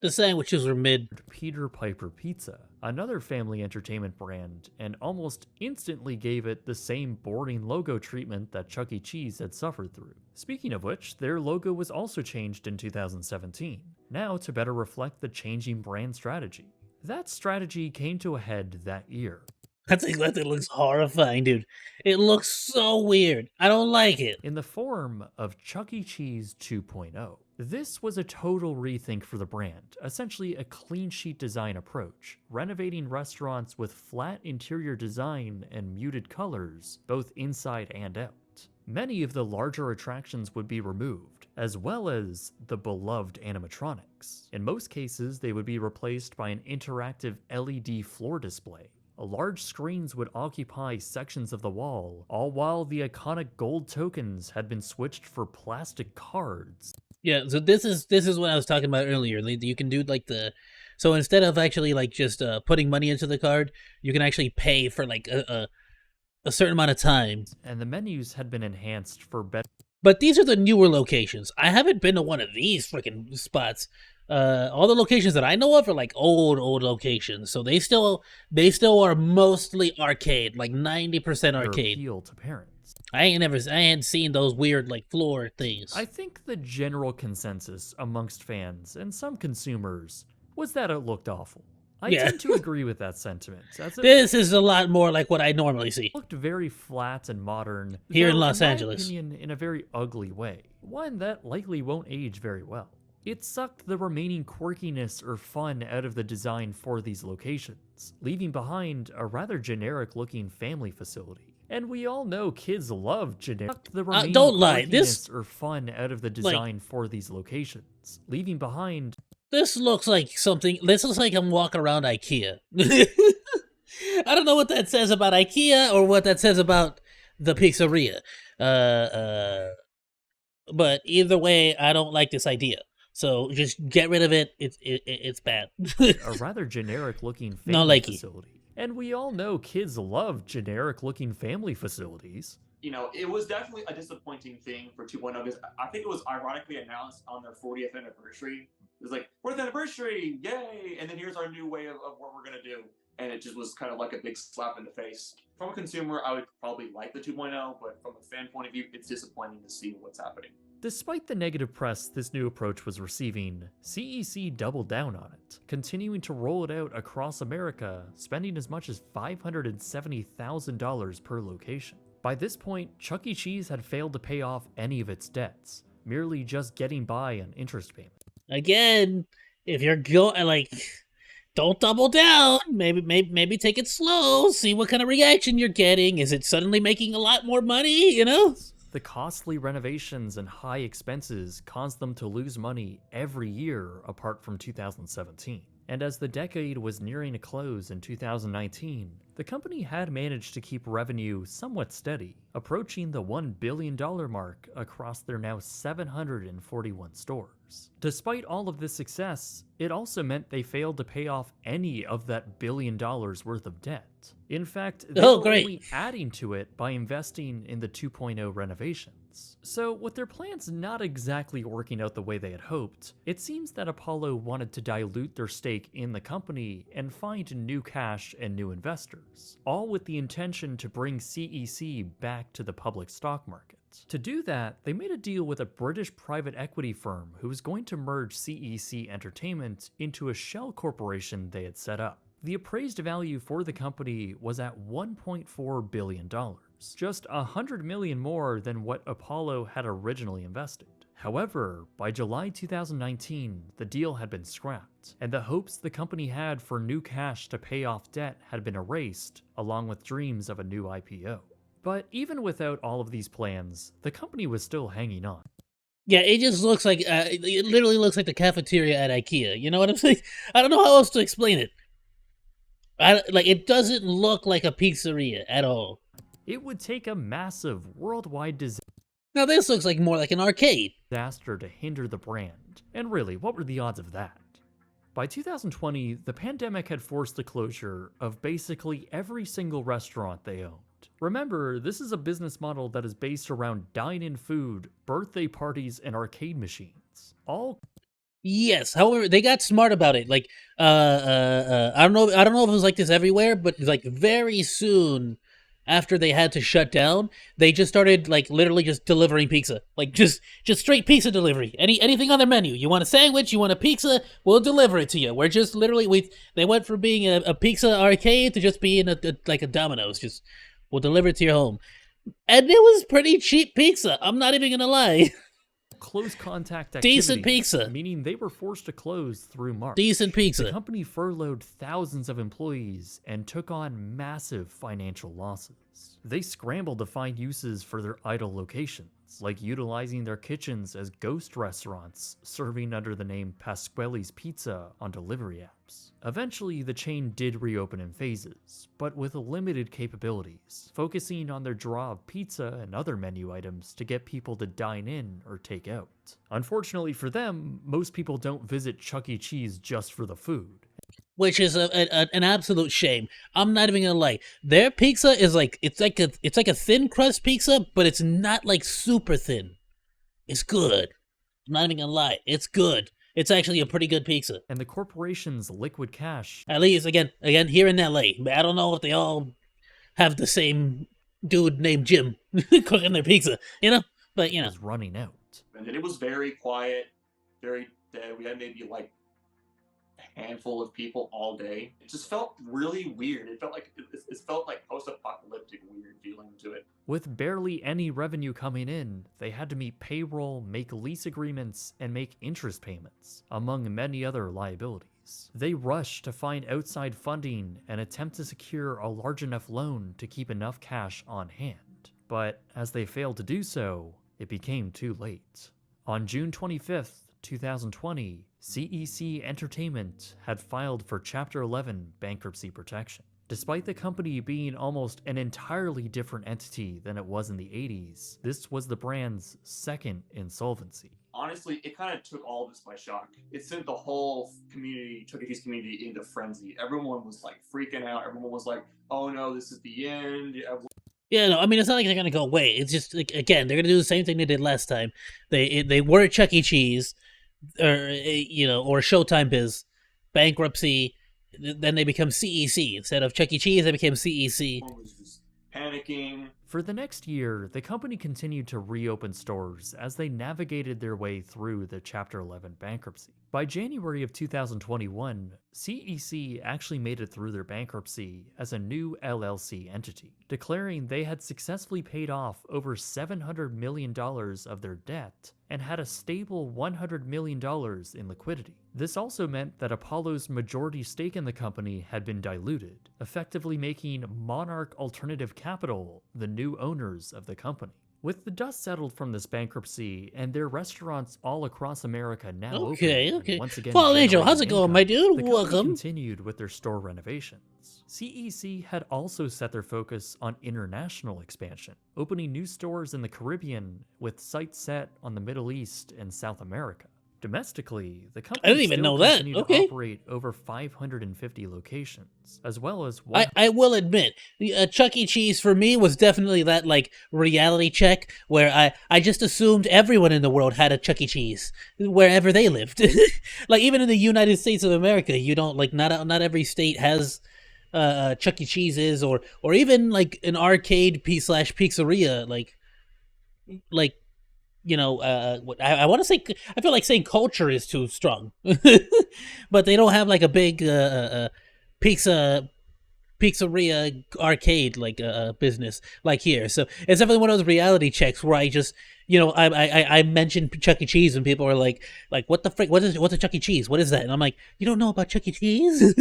The sandwiches were mid. Peter Piper Pizza, another family entertainment brand, and almost instantly gave it the same boring logo treatment that Chuck E. Cheese had suffered through. Speaking of which, their logo was also changed in 2017, now to better reflect the changing brand strategy. That strategy came to a head that year. That thing looks horrifying, dude. It looks so weird. I don't like it. In the form of Chuck E. Cheese 2.0. This was a total rethink for the brand, essentially a clean sheet design approach, renovating restaurants with flat interior design and muted colors, both inside and out. Many of the larger attractions would be removed, as well as the beloved animatronics. In most cases, they would be replaced by an interactive LED floor display. Large screens would occupy sections of the wall, all while the iconic gold tokens had been switched for plastic cards. Yeah, so this is what I was talking about earlier. You can do like so instead of actually like just putting money into the card, you can actually pay for like a certain amount of time. And the menus had been enhanced for better. But these are the newer locations. I haven't been to one of these freaking spots. All the locations that I know of are like old locations, so they still are mostly arcade, like 90% arcade. Appeal to parents. I ain't seen those weird like floor things. I think the general consensus amongst fans and some consumers was that it looked awful. I tend to agree with that sentiment. This is a lot more like what I normally see. It looked very flat and modern here in Los in Angeles. My opinion, in a very ugly way, one that likely won't age very well. It sucked the remaining quirkiness or fun out of the design for these locations, leaving behind a rather generic-looking family facility. And we all know kids love generic. Don't lie. This or fun out of the design for these locations, leaving behind. This looks like something. This looks like I'm walking around IKEA. I don't know what that says about IKEA or what that says about the pizzeria. But either way, I don't like this idea. So just get rid of it. It's bad. A rather generic-looking family facility. And we all know kids love generic-looking family facilities. You know, it was definitely a disappointing thing for 2.0 because I think it was ironically announced on their 40th anniversary. It was like, 40th anniversary, yay! And then here's our new way of what we're going to do. And it just was kind of like a big slap in the face. From a consumer, I would probably like the 2.0, but from a fan point of view, it's disappointing to see what's happening. Despite the negative press this new approach was receiving, CEC doubled down on it, continuing to roll it out across America, spending as much as $570,000 per location. By this point, Chuck E. Cheese had failed to pay off any of its debts, merely just getting by on interest payments. Again, if you're don't double down. Maybe take it slow. See what kind of reaction you're getting. Is it suddenly making a lot more money? You know. The costly renovations and high expenses caused them to lose money every year apart from 2017. And as the decade was nearing a close in 2019, the company had managed to keep revenue somewhat steady, approaching the $1 billion mark across their now 741 stores. Despite all of this success, it also meant they failed to pay off any of that $1 billion worth of debt. In fact, they were only adding to it by investing in the 2.0 renovations. So with their plans not exactly working out the way they had hoped, it seems that Apollo wanted to dilute their stake in the company and find new cash and new investors, all with the intention to bring CEC back to the public stock market. To do that, they made a deal with a British private equity firm who was going to merge CEC Entertainment into a shell corporation they had set up. The appraised value for the company was at $1.4 billion, just $100 million more than what Apollo had originally invested. However, by July 2019, the deal had been scrapped, and the hopes the company had for new cash to pay off debt had been erased, along with dreams of a new IPO. But even without all of these plans, the company was still hanging on. Yeah, it just looks like, it literally looks like the cafeteria at IKEA. You know what I'm saying? I don't know how else to explain it. It doesn't look like a pizzeria at all. It would take a massive worldwide disaster. Now this looks like more like an arcade. Disaster to hinder the brand. And really, what were the odds of that? By 2020, the pandemic had forced the closure of basically every single restaurant they owned. Remember, this is a business model that is based around dine-in food, birthday parties, and arcade machines. All Yes. However, they got smart about it. Like, I don't know. I don't know if it was like this everywhere, but like very soon after they had to shut down, they just started like literally just delivering pizza, like just straight pizza delivery. Anything on their menu. You want a sandwich? You want a pizza? We'll deliver it to you. We're just literally they went from being a pizza arcade to just being like a Domino's. Just we'll deliver it to your home, and it was pretty cheap pizza. I'm not even gonna lie. Close contact activity, Decent pizza. meaning they were forced to close through March. Decent pizza. The company furloughed thousands of employees and took on massive financial losses. They scrambled to find uses for their idle locations, like utilizing their kitchens as ghost restaurants, serving under the name Pasquelli's Pizza on delivery apps. Eventually, the chain did reopen in phases, but with limited capabilities, focusing on their draw of pizza and other menu items to get people to dine in or take out. Unfortunately for them, most people don't visit Chuck E. Cheese just for the food. Which is an absolute shame. I'm not even gonna lie. Their pizza is like it's like a thin crust pizza, but it's not like super thin. It's good. I'm not even gonna lie. It's good. It's actually a pretty good pizza. And the corporation's liquid cash, At least again here in LA. I don't know if they all have the same dude named Jim cooking their pizza, But was running out. And then it was very quiet, very dead. We had maybe like a handful of people all day. It just felt really weird. It felt like post-apocalyptic weird feeling to it. With barely any revenue coming in, they had to meet payroll, make lease agreements, and make interest payments, among many other liabilities. They rushed to find outside funding and attempt to secure a large enough loan to keep enough cash on hand. But as they failed to do so, it became too late. On June 25th, 2020, CEC Entertainment had filed for Chapter 11 bankruptcy protection. Despite the company being almost an entirely different entity than it was in the 80s, this was the brand's second insolvency. Honestly, it kind of took all of us by shock. It sent the whole community, Chuck E. Cheese community, into frenzy. Everyone was like freaking out. Everyone was like, "Oh no, this is the end." yeah, no, I mean it's not like they're gonna go away. It's just like again, they're gonna do the same thing they did last time. They were Chuck E. Cheese, or Showtime Biz, bankruptcy. Then they become CEC instead of Chuck E. Cheese. They became CEC. Everyone was just panicking. For the next year, the company continued to reopen stores as they navigated their way through the Chapter 11 bankruptcy. By January of 2021, CEC actually made it through their bankruptcy as a new LLC entity, declaring they had successfully paid off over $700 million of their debt and had a stable $100 million in liquidity. This also meant that Apollo's majority stake in the company had been diluted, effectively making Monarch Alternative Capital the new owners of the company. With the dust settled from this bankruptcy and their restaurants all across America now open, and once again Fallen Angel, how's it generating going, my income, dude? the company Welcome. continued with their store renovations. CEC had also set their focus on international expansion, opening new stores in the Caribbean with sites set on the Middle East and South America. Domestically, the company didn't even know that. continued Okay. to operate over 550 locations, as well as I will admit, Chuck E. Cheese for me was definitely that like reality check where I just assumed everyone in the world had a Chuck E. Cheese wherever they lived. Like even in the United States of America, you don't like not every state has Chuck E. Cheese's or even like an arcade /pizzeria like. I want to say, I feel like saying culture is too strong, but they don't have like a big pizzeria arcade like business like here. So it's definitely one of those reality checks where I just I mentioned Chuck E. Cheese and people are like what the frick, what's a Chuck E. Cheese, what is that? And I'm like, you don't know about Chuck E. Cheese?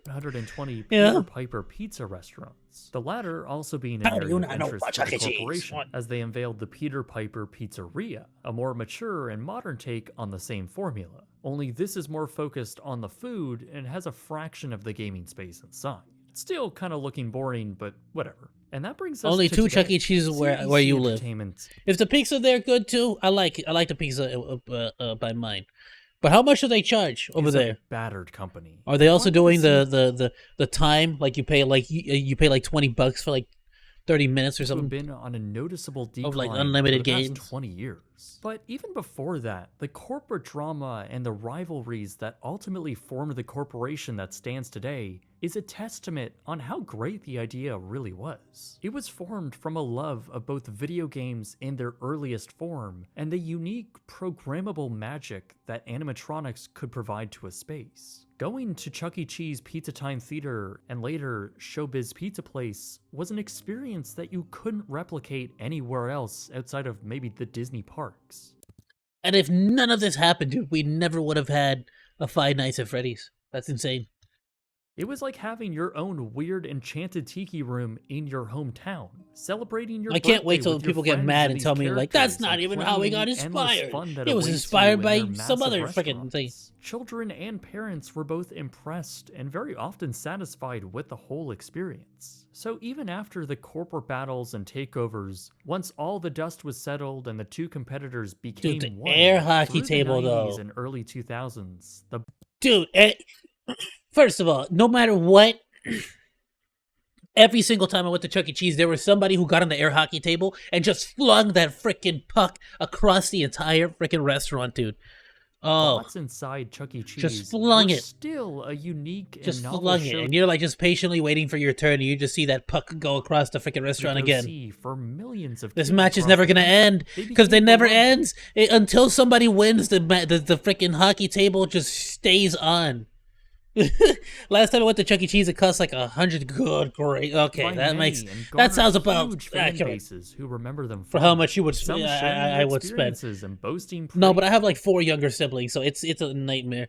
120 Yeah. Peter Piper pizza restaurants. The latter also being an How do area you of not know interest about for the Chuck E. Cheese? corporation, What? as they unveiled the Peter Piper Pizzeria, a more mature and modern take on the same formula. Only this is more focused on the food and has a fraction of the gaming space inside. It's still kind of looking boring, but whatever. And that brings us Only to two today. Chuck E. Cheeses where CEC you live. Entertainment Is the pizza there good too? I like it. I like the pizza by mine. But how much do they charge over is a there? battered company. Are they also What doing seems the time, like you pay like $20 for like 30 minutes or to have something? been on a noticeable decline like, unlimited for the past games? 20 years. takeovers. But even before that, the corporate drama and the rivalries that ultimately formed the corporation that stands today is a testament on how great the idea really was. It was formed from a love of both video games in their earliest form and the unique programmable magic that animatronics could provide to a space. Going to Chuck E. Cheese Pizza Time Theater and later Showbiz Pizza Place was an experience that you couldn't replicate anywhere else outside of maybe the Disney parks. And if none of this happened, dude, we never would have had a Five Nights at Freddy's. That's insane. It was like having your own weird enchanted tiki room in your hometown, celebrating your I can't wait birthday till with your people get friends mad and and these tell me, like, that's characters not and even how we got playing the endless inspired. fun that It was awaits inspired you by in their some massive other freaking thing. restaurants. Children and parents were both impressed and very often satisfied with the whole experience. So even after the corporate battles and takeovers, once all the dust was settled and the two competitors became the one, air hockey through table, the 90s though. and early 2000s, the Dude, first of all, no matter what, every single time I went to Chuck E. Cheese, there was somebody who got on the air hockey table and just flung that freaking puck across the entire freaking restaurant, dude. Oh, thoughts inside Chuck E. Cheese just flung were it. still a unique Just and novel flung show it, and you're like just patiently waiting for your turn, and you just see that puck go across the freaking to restaurant go again. see for millions of This kids match is across never the gonna country. end They because they became never beloved. ends until somebody wins. The freaking hockey table just stays on. Last time I went to Chuck E. Cheese, it cost like 100. Good, great. Okay, By that many makes and that sounds garnered about huge fan accurate bases who remember them for how fondly. much you would. Some I sharing would spend. experiences and boasting No, but I praise have like 4 younger siblings, so it's a nightmare.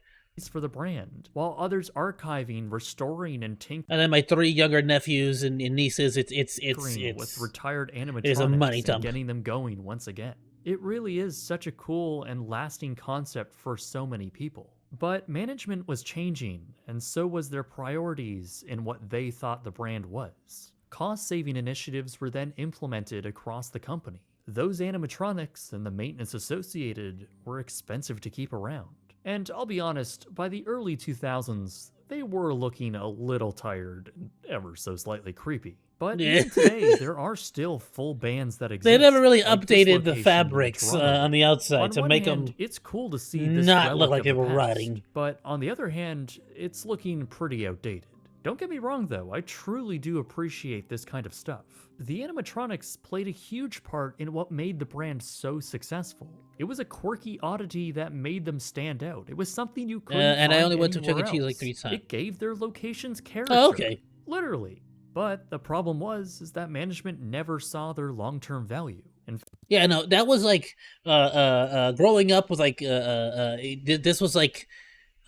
for the brand, while others archiving, restoring, and tinkering And then my 3 younger nephews and nieces. It's with retired it is a animatronics money and dump. getting them going once again. It really is such a cool and lasting concept for so many people. But management was changing, and so was their priorities in what they thought the brand was. Cost-saving initiatives were then implemented across the company. Those animatronics and the maintenance associated were expensive to keep around. And I'll be honest, by the early 2000s, they were looking a little tired and ever so slightly creepy. But Yeah. even today, there are still full bands that exist. They never really like this updated the location in fabrics Toronto. on the outside On to one make hand, them it's cool to see this not look relic like of they the were past, rotting. but on the other hand, it's looking pretty outdated. Don't get me wrong though, I truly do appreciate this kind of stuff. The animatronics played a huge part in what made the brand so successful. It was a quirky oddity that made them stand out. It was something you couldn't and I find only went to Chuck E. anywhere Cheese like else. 3 times. It gave their locations character. Oh, okay. Literally. But the problem is that management never saw their long-term value. And Yeah, no, that was like growing up with like this was like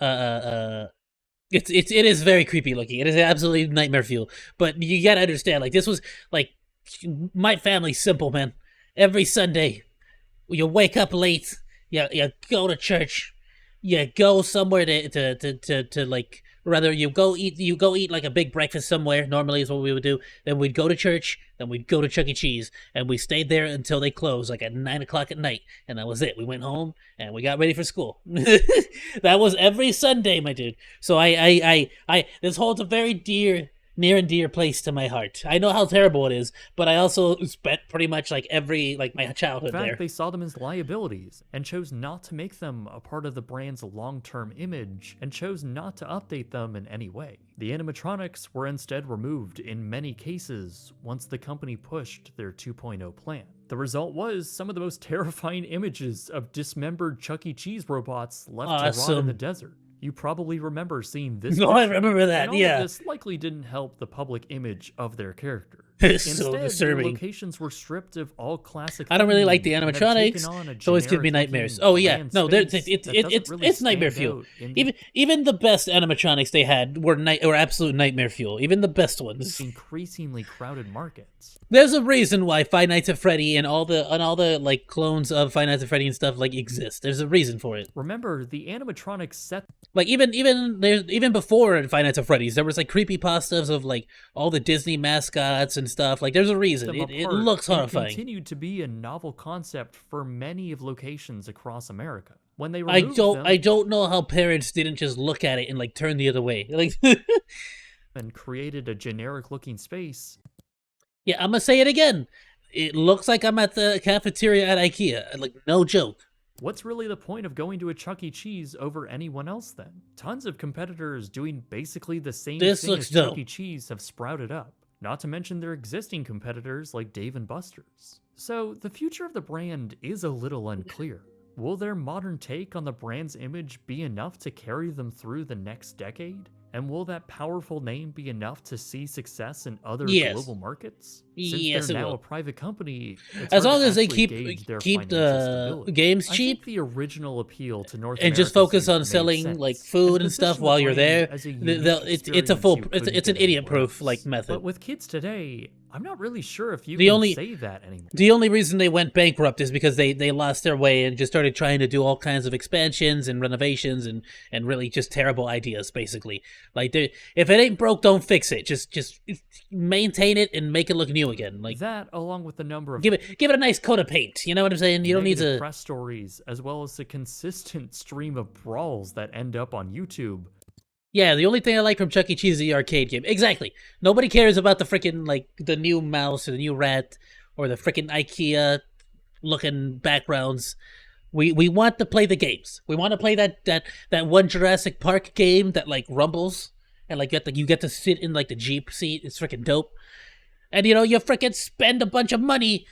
it is very creepy looking. It is absolutely nightmare fuel. But you gotta understand, like this was like my family's simple, man. Every Sunday, you wake up late, you go to church, you go somewhere to like rather you go eat like a big breakfast somewhere. Normally is what we would do. Then we'd go to church. Then we'd go to Chuck E. Cheese, and we stayed there until they closed, like at 9 o'clock at night, and that was it. We went home and we got ready for school. That was every Sunday, my dude. So I this holds a very near and dear place to my heart. I know how terrible it is, but I also spent pretty much like my childhood in fact, there. they saw them as liabilities and chose not to make them a part of the brand's long-term image and chose not to update them in any way. The animatronics were instead removed in many cases once the company pushed their 2.0 plan. The result was some of the most terrifying images of dismembered Chuck E. Cheese robots left to rot in Awesome. the desert. You probably remember seeing this. No, I picture, remember that, and all yeah. of this likely didn't help the public image of their character. It's so Instead, their disturbing. locations were stripped of all classic. I don't really like theming the and have taken animatronics. on a It's always giving me generic-looking nightmares. Oh yeah, bland no, space it's that doesn't really nightmare stand fuel. out in Even the best animatronics they had were absolute nightmare fuel. Even the best ones. increasingly crowded markets. There's a reason why Five Nights at Freddy and all the like clones of Five Nights at Freddy and stuff like exist. There's a reason for it. Remember, the animatronics set Like even before Five Nights at Freddy's, there was like creepypastas of like all the Disney mascots and stuff. Like there's a reason. them It apart looks and horrifying. continued to be a novel concept for many of locations across America. When they I removed them don't know how parents didn't just look at it and like turn the other way. Like and created a generic-looking space, yeah, I'm gonna say it again. It looks like I'm at the cafeteria at IKEA. Like, no joke. What's really the point of going to a Chuck E. Cheese over anyone else then? Tons of competitors doing basically the same This thing looks as Chuck dope. E. Cheese have sprouted up, not to mention their existing competitors like Dave & Buster's. So the future of the brand is a little unclear. Will their modern take on the brand's image be enough to carry them through the next decade? And will that powerful name be enough to see success in other Yes. global markets? Since Yes, they're it now will. a private company, it's As hard long to as they actually gauge their keep financial the stability. games I cheap think the original appeal to North and just America's focus youth on made selling sense, like food and stuff position the while you're brand there, as a it's a unique full experience you it's an couldn't get idiot proof anywhere like else. method. But with kids today, I'm not really sure if you The can only- say that anymore. The only reason they went bankrupt is because they lost their way and just started trying to do all kinds of expansions and renovations and really just terrible ideas, basically. Like, if it ain't broke, don't fix it. Just maintain it and make it look new again. Like, That, along with the number of give it a nice coat of paint. You know what I'm saying? You don't need negative to. press stories, as well as the consistent stream of brawls that end up on YouTube. Yeah, the only thing I like from Chuck E. Cheese is the arcade game. Exactly. Nobody cares about the freaking, like, the new mouse or the new rat or the freaking IKEA looking backgrounds. We want to play the games. We want to play that one Jurassic Park game that, like, rumbles and, like, you get to sit in, like, the Jeep seat. It's freaking dope. And, you freaking spend a bunch of money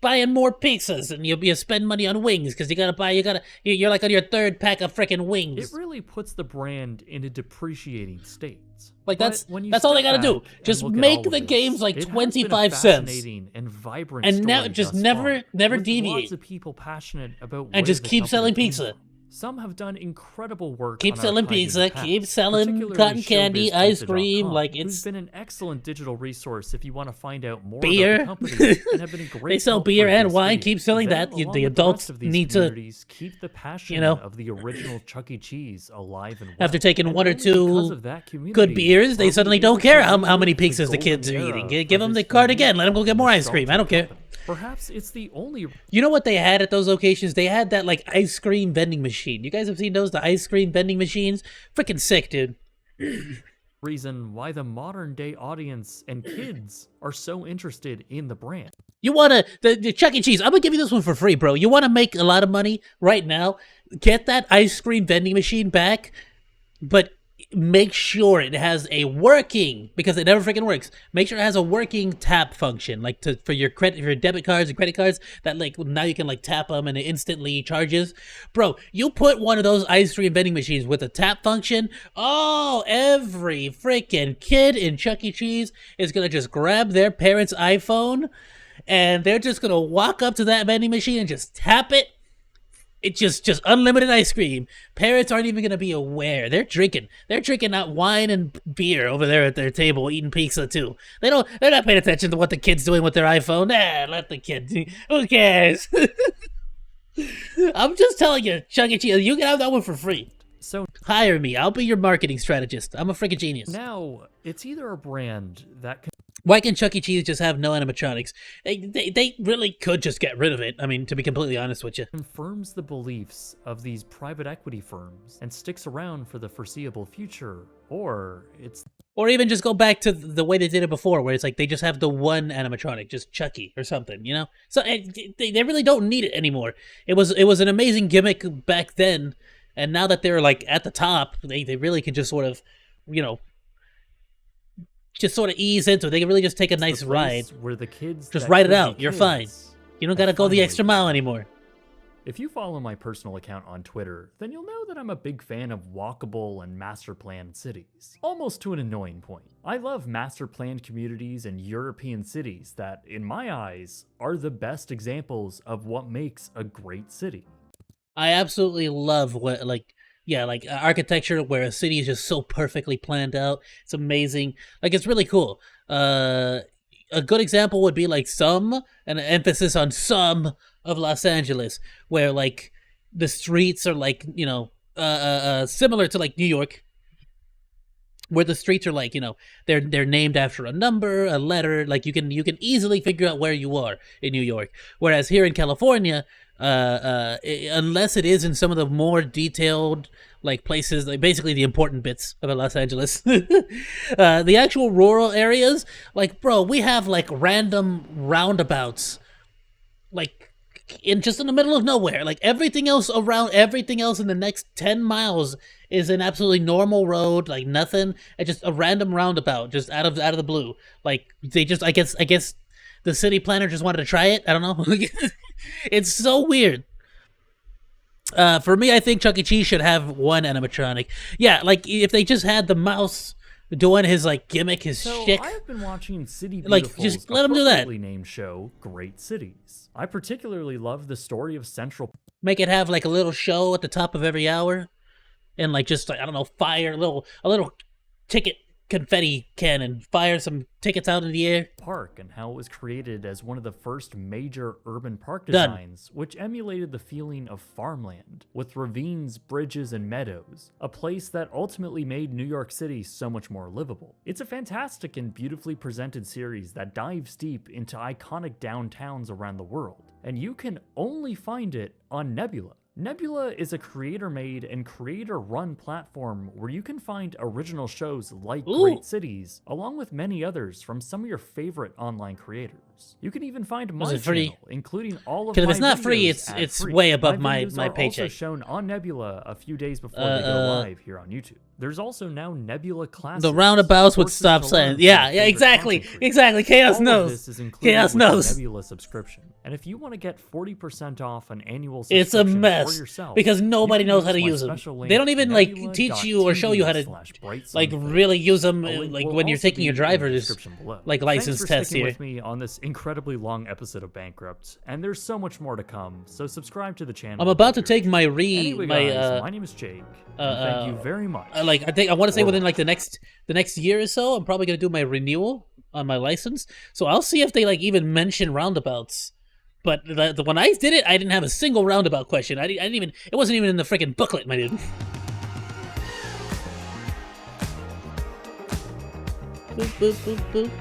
buying more pizzas, and you spend money on wings because you're like on your third pack of freaking wings. It really puts the brand in a depreciating state. Like, But that's when you all they step gotta do. back and Just look at make all of the this, games like it has been a 25 cents. fascinating and vibrant And now story just thus never far, with deviate. Lots of people passionate about And where just the keep company selling came pizza. from. Some have done incredible work. Keep on selling archiving pizza, the past, keep selling particularly cotton candy, ice cream, showbizpizza.com, like, who's it's been an excellent digital resource if you want to find out more beer. about the company and have been a great They sell help beer for and this wine. week. Keep selling Them, that. The along with adults rest of these need to, communities, keep the passion of the original Chuck E. Cheese alive and well. after taking And one or only because two of that community good beers, are they we suddenly able don't to care how many relive the pizzas the kids are golden eating. era Give for them the this card unique again. Let them go get more ice nostalgic cream. I don't care. company. Perhaps it's the only You know what they had at those locations? They had that, like, ice cream vending machine. You guys have seen those? The ice cream vending machines? Freaking sick, dude. reason why the modern day audience and kids are so interested in the brand. You want to, the Chuck E. Cheese, I'm going to give you this one for free, bro. You want to make a lot of money right now? Get that ice cream vending machine back, but make sure it has a working, because it never freaking works. Make sure it has a working tap function, like for your debit cards and credit cards, that like now you can like tap them and it instantly charges. Bro, you put one of those ice cream vending machines with a tap function, oh, every freaking kid in Chuck E. Cheese is gonna just grab their parents' iPhone and they're just gonna walk up to that vending machine and just tap it. It's just unlimited ice cream. Parents aren't even gonna be aware. They're drinking that wine and beer over there at their table, eating pizza too. They're not paying attention to what the kid's doing with their iPhone. Let the kid do. Who cares? I'm just telling you, Chuck E. Cheese, you can have that one for free. So Hire me. I'll be your marketing strategist. I'm a freaking genius. now it's either a brand that can Why can Chuck E. Cheese just have no animatronics? They really could just get rid of it. I mean, to be completely honest with you. confirms the beliefs of these private equity firms and sticks around for the foreseeable future, or it's Or even just go back to the way they did it before, where it's like they just have the one animatronic, just Chucky or something, you know? So they really don't need it anymore. It was an amazing gimmick back then, and now that they're like at the top, they really can just sort of, you know, just sort of ease into it. They can really just take a nice the ride. place where the kids Just that ride it could be out. You're fine. kids You don't gotta go the finally extra mile anymore. If you follow my personal account on Twitter, then you'll know that I'm a big fan of walkable and master planned cities. Almost to an annoying point. I love master planned communities and European cities that, in my eyes, are the best examples of what makes a great city. I absolutely love architecture where a city is just so perfectly planned out. It's amazing. Like, it's really cool. A good example would be like an emphasis on some of Los Angeles, where like the streets are like, you know, similar to like New York, where the streets are like, you know, they're named after a number, a letter. Like you can easily figure out where you are in New York. Whereas here in California, unless it is in some of the more detailed like places, like basically the important bits of Los Angeles. The actual rural areas, like, bro, we have like random roundabouts, like in the middle of nowhere. Like everything else in the next 10 miles is an absolutely normal road, like nothing, and just a random roundabout, just out of the blue. Like they just, I guess the city planner just wanted to try it. I don't know. It's so weird. For me, I think Chuck E. Cheese should have one animatronic. Yeah, like if they just had the mouse doing his like gimmick, his shtick. I've been watching City Like, Beautiful's just let 'em do that. appropriately named show, Great Cities. I particularly love the story of Central Make it have like a little show at the top of every hour, and like just like, I don't know, fire a little ticket confetti cannon, fire some tickets out in the air. Park and how it was created as one of the first major urban park Done. designs, which emulated the feeling of farmland, with ravines, bridges, and meadows, a place that ultimately made New York City so much more livable. It's a fantastic and beautifully presented series that dives deep into iconic downtowns around the world, and you can only find it on Nebula. Nebula is a creator-made and creator-run platform where you can find original shows like Ooh. Great Cities, along with many others from some of your favorite online creators. You can even find my Was it free? channel, including all of 'Cause my if it's not free, videos it's ad-free. way above my videos are paycheck. also shown on Nebula a few days before they go live here on YouTube. There's also now Nebula Classics. The roundabouts would courses stop to saying, learn from yeah, your yeah, favorite exactly, content creators. exactly. Chaos All of knows. this is included Chaos with the knows. Nebula subscription. And if you want to get 40% off an annual It's a subscription mess for yourself, because nobody you can knows how to my use them. special They link, don't even like teach you or show you how to like nebula.tv/brightsunfilm. really use them, A link like will when you're also taking be your in the driver's description below. like license Thanks for test sticking here. with me on this incredibly long episode of Bankrupt, and there's so much more to come. So subscribe to the channel. I'm about to if you're take my Anyway, my guys, my name is Jake. And thank you very much. like I want to say for within like the next year or so, I'm probably gonna do my renewal on my license. So I'll see if they like even mention roundabouts. But when I did it, I didn't have a single roundabout question. I didn't even. It wasn't even in the freaking booklet, my dude. Boop, boop, boop, boop.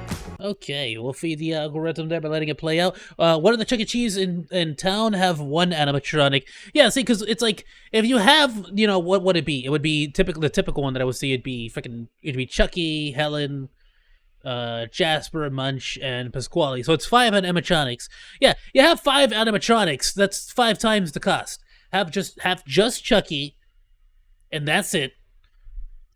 Okay, we'll feed the algorithm there by letting it play out. One of the Chuck E. Cheese in town have one animatronic. Yeah, see, because it's like if you have, you know, what would it be? It would be the typical one that I would see. It'd be Chucky, Helen, Jasper, Munch, and Pasquale. So it's 5 animatronics. Yeah, you have 5 animatronics. That's 5 times the cost. Have just Chucky, and that's it.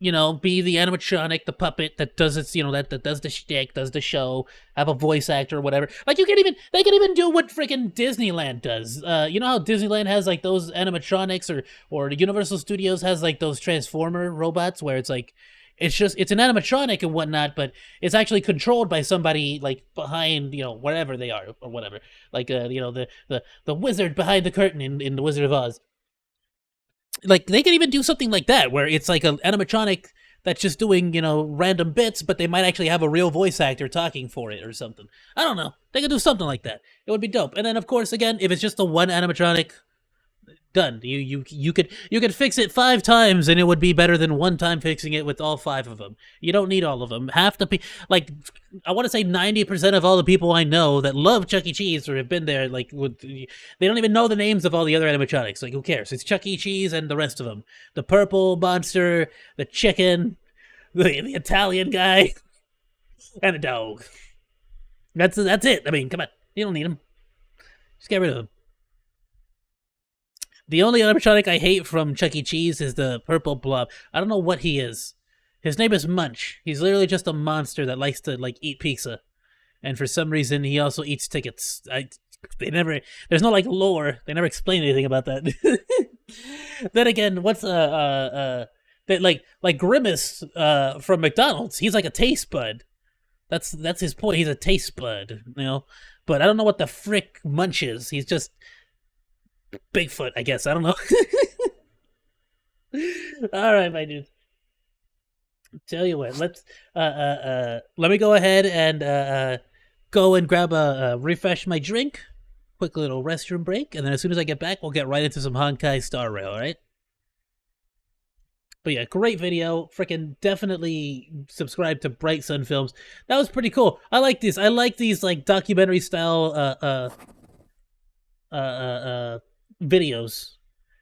You know, be the animatronic, the puppet that does its, you know, that does the shtick, does the show, have a voice actor or whatever. Like they can even do what freaking Disneyland does. You know how Disneyland has like those animatronics, or Universal Studios has like those Transformer robots where it's like, it's an animatronic and whatnot, but it's actually controlled by somebody like behind, you know, wherever they are or whatever. Like, you know, the wizard behind the curtain in The Wizard of Oz. Like they can even do something like that where it's like an animatronic that's just doing, you know, random bits, but they might actually have a real voice actor talking for it or something. I don't know. They could do something like that. It would be dope. And then of course, again, if it's just the one animatronic, done. You could fix it 5 times and it would be better than one time fixing it with all 5 of them. You don't need all of them. Half the like I want to say 90% of all the people I know that love Chuck E. Cheese or have been there, like they don't even know the names of all the other animatronics. Like who cares? It's Chuck E. Cheese and the rest of them. The purple monster, the chicken, the Italian guy, and a dog. That's it. I mean, come on. You don't need them. Just get rid of them. The only animatronic I hate from Chuck E. Cheese is the purple blob. I don't know what he is. His name is Munch. He's literally just a monster that likes to like eat pizza, and for some reason he also eats tickets. There's no like lore. They never explain anything about that. Then again, what's that like Grimace from McDonald's? He's like a taste bud. That's his point. He's a taste bud, you know. But I don't know what the frick Munch is. He's just Bigfoot, I guess. I don't know. All right, my dude. Tell you what, let me go ahead and go and grab refresh my drink. Quick little restroom break, and then as soon as I get back, we'll get right into some Honkai Star Rail, all right? But yeah, great video. Freaking definitely subscribe to Bright Sun Films. That was pretty cool. I like this. I like these like documentary style videos.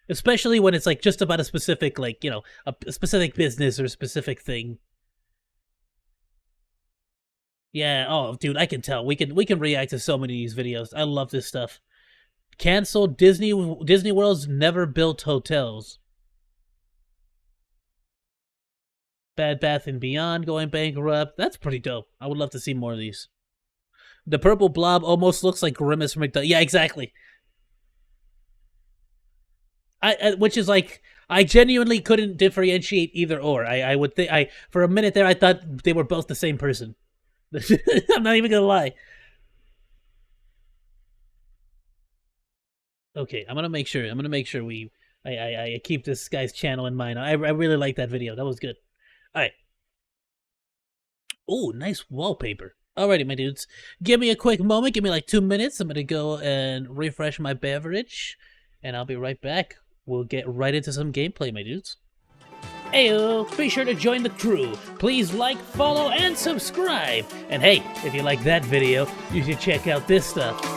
Especially when it's like just about a specific, like, you know, a specific business or a specific thing. Yeah, oh dude, I can tell. We can react to so many of these videos. I love this stuff. Canceled Disney World's never built hotels. Bad Bath and Beyond going bankrupt. That's pretty dope. I would love to see more of these. The purple blob almost looks like Grimace from McDonald's. Yeah, exactly. Which is like, I genuinely couldn't differentiate either or. I would think, for a minute there I thought they were both the same person. I'm not even gonna lie. Okay, I'm gonna make sure I keep this guy's channel in mind. I really like that video. That was good. All right. Oh, nice wallpaper. Alrighty, my dudes. Give me a quick moment. Give me like 2 minutes. I'm gonna go and refresh my beverage, and I'll be right back. We'll get right into some gameplay, my dudes. Ayoo! Be sure to join the crew. Please like, follow, and subscribe. And hey, if you like that video, you should check out this stuff.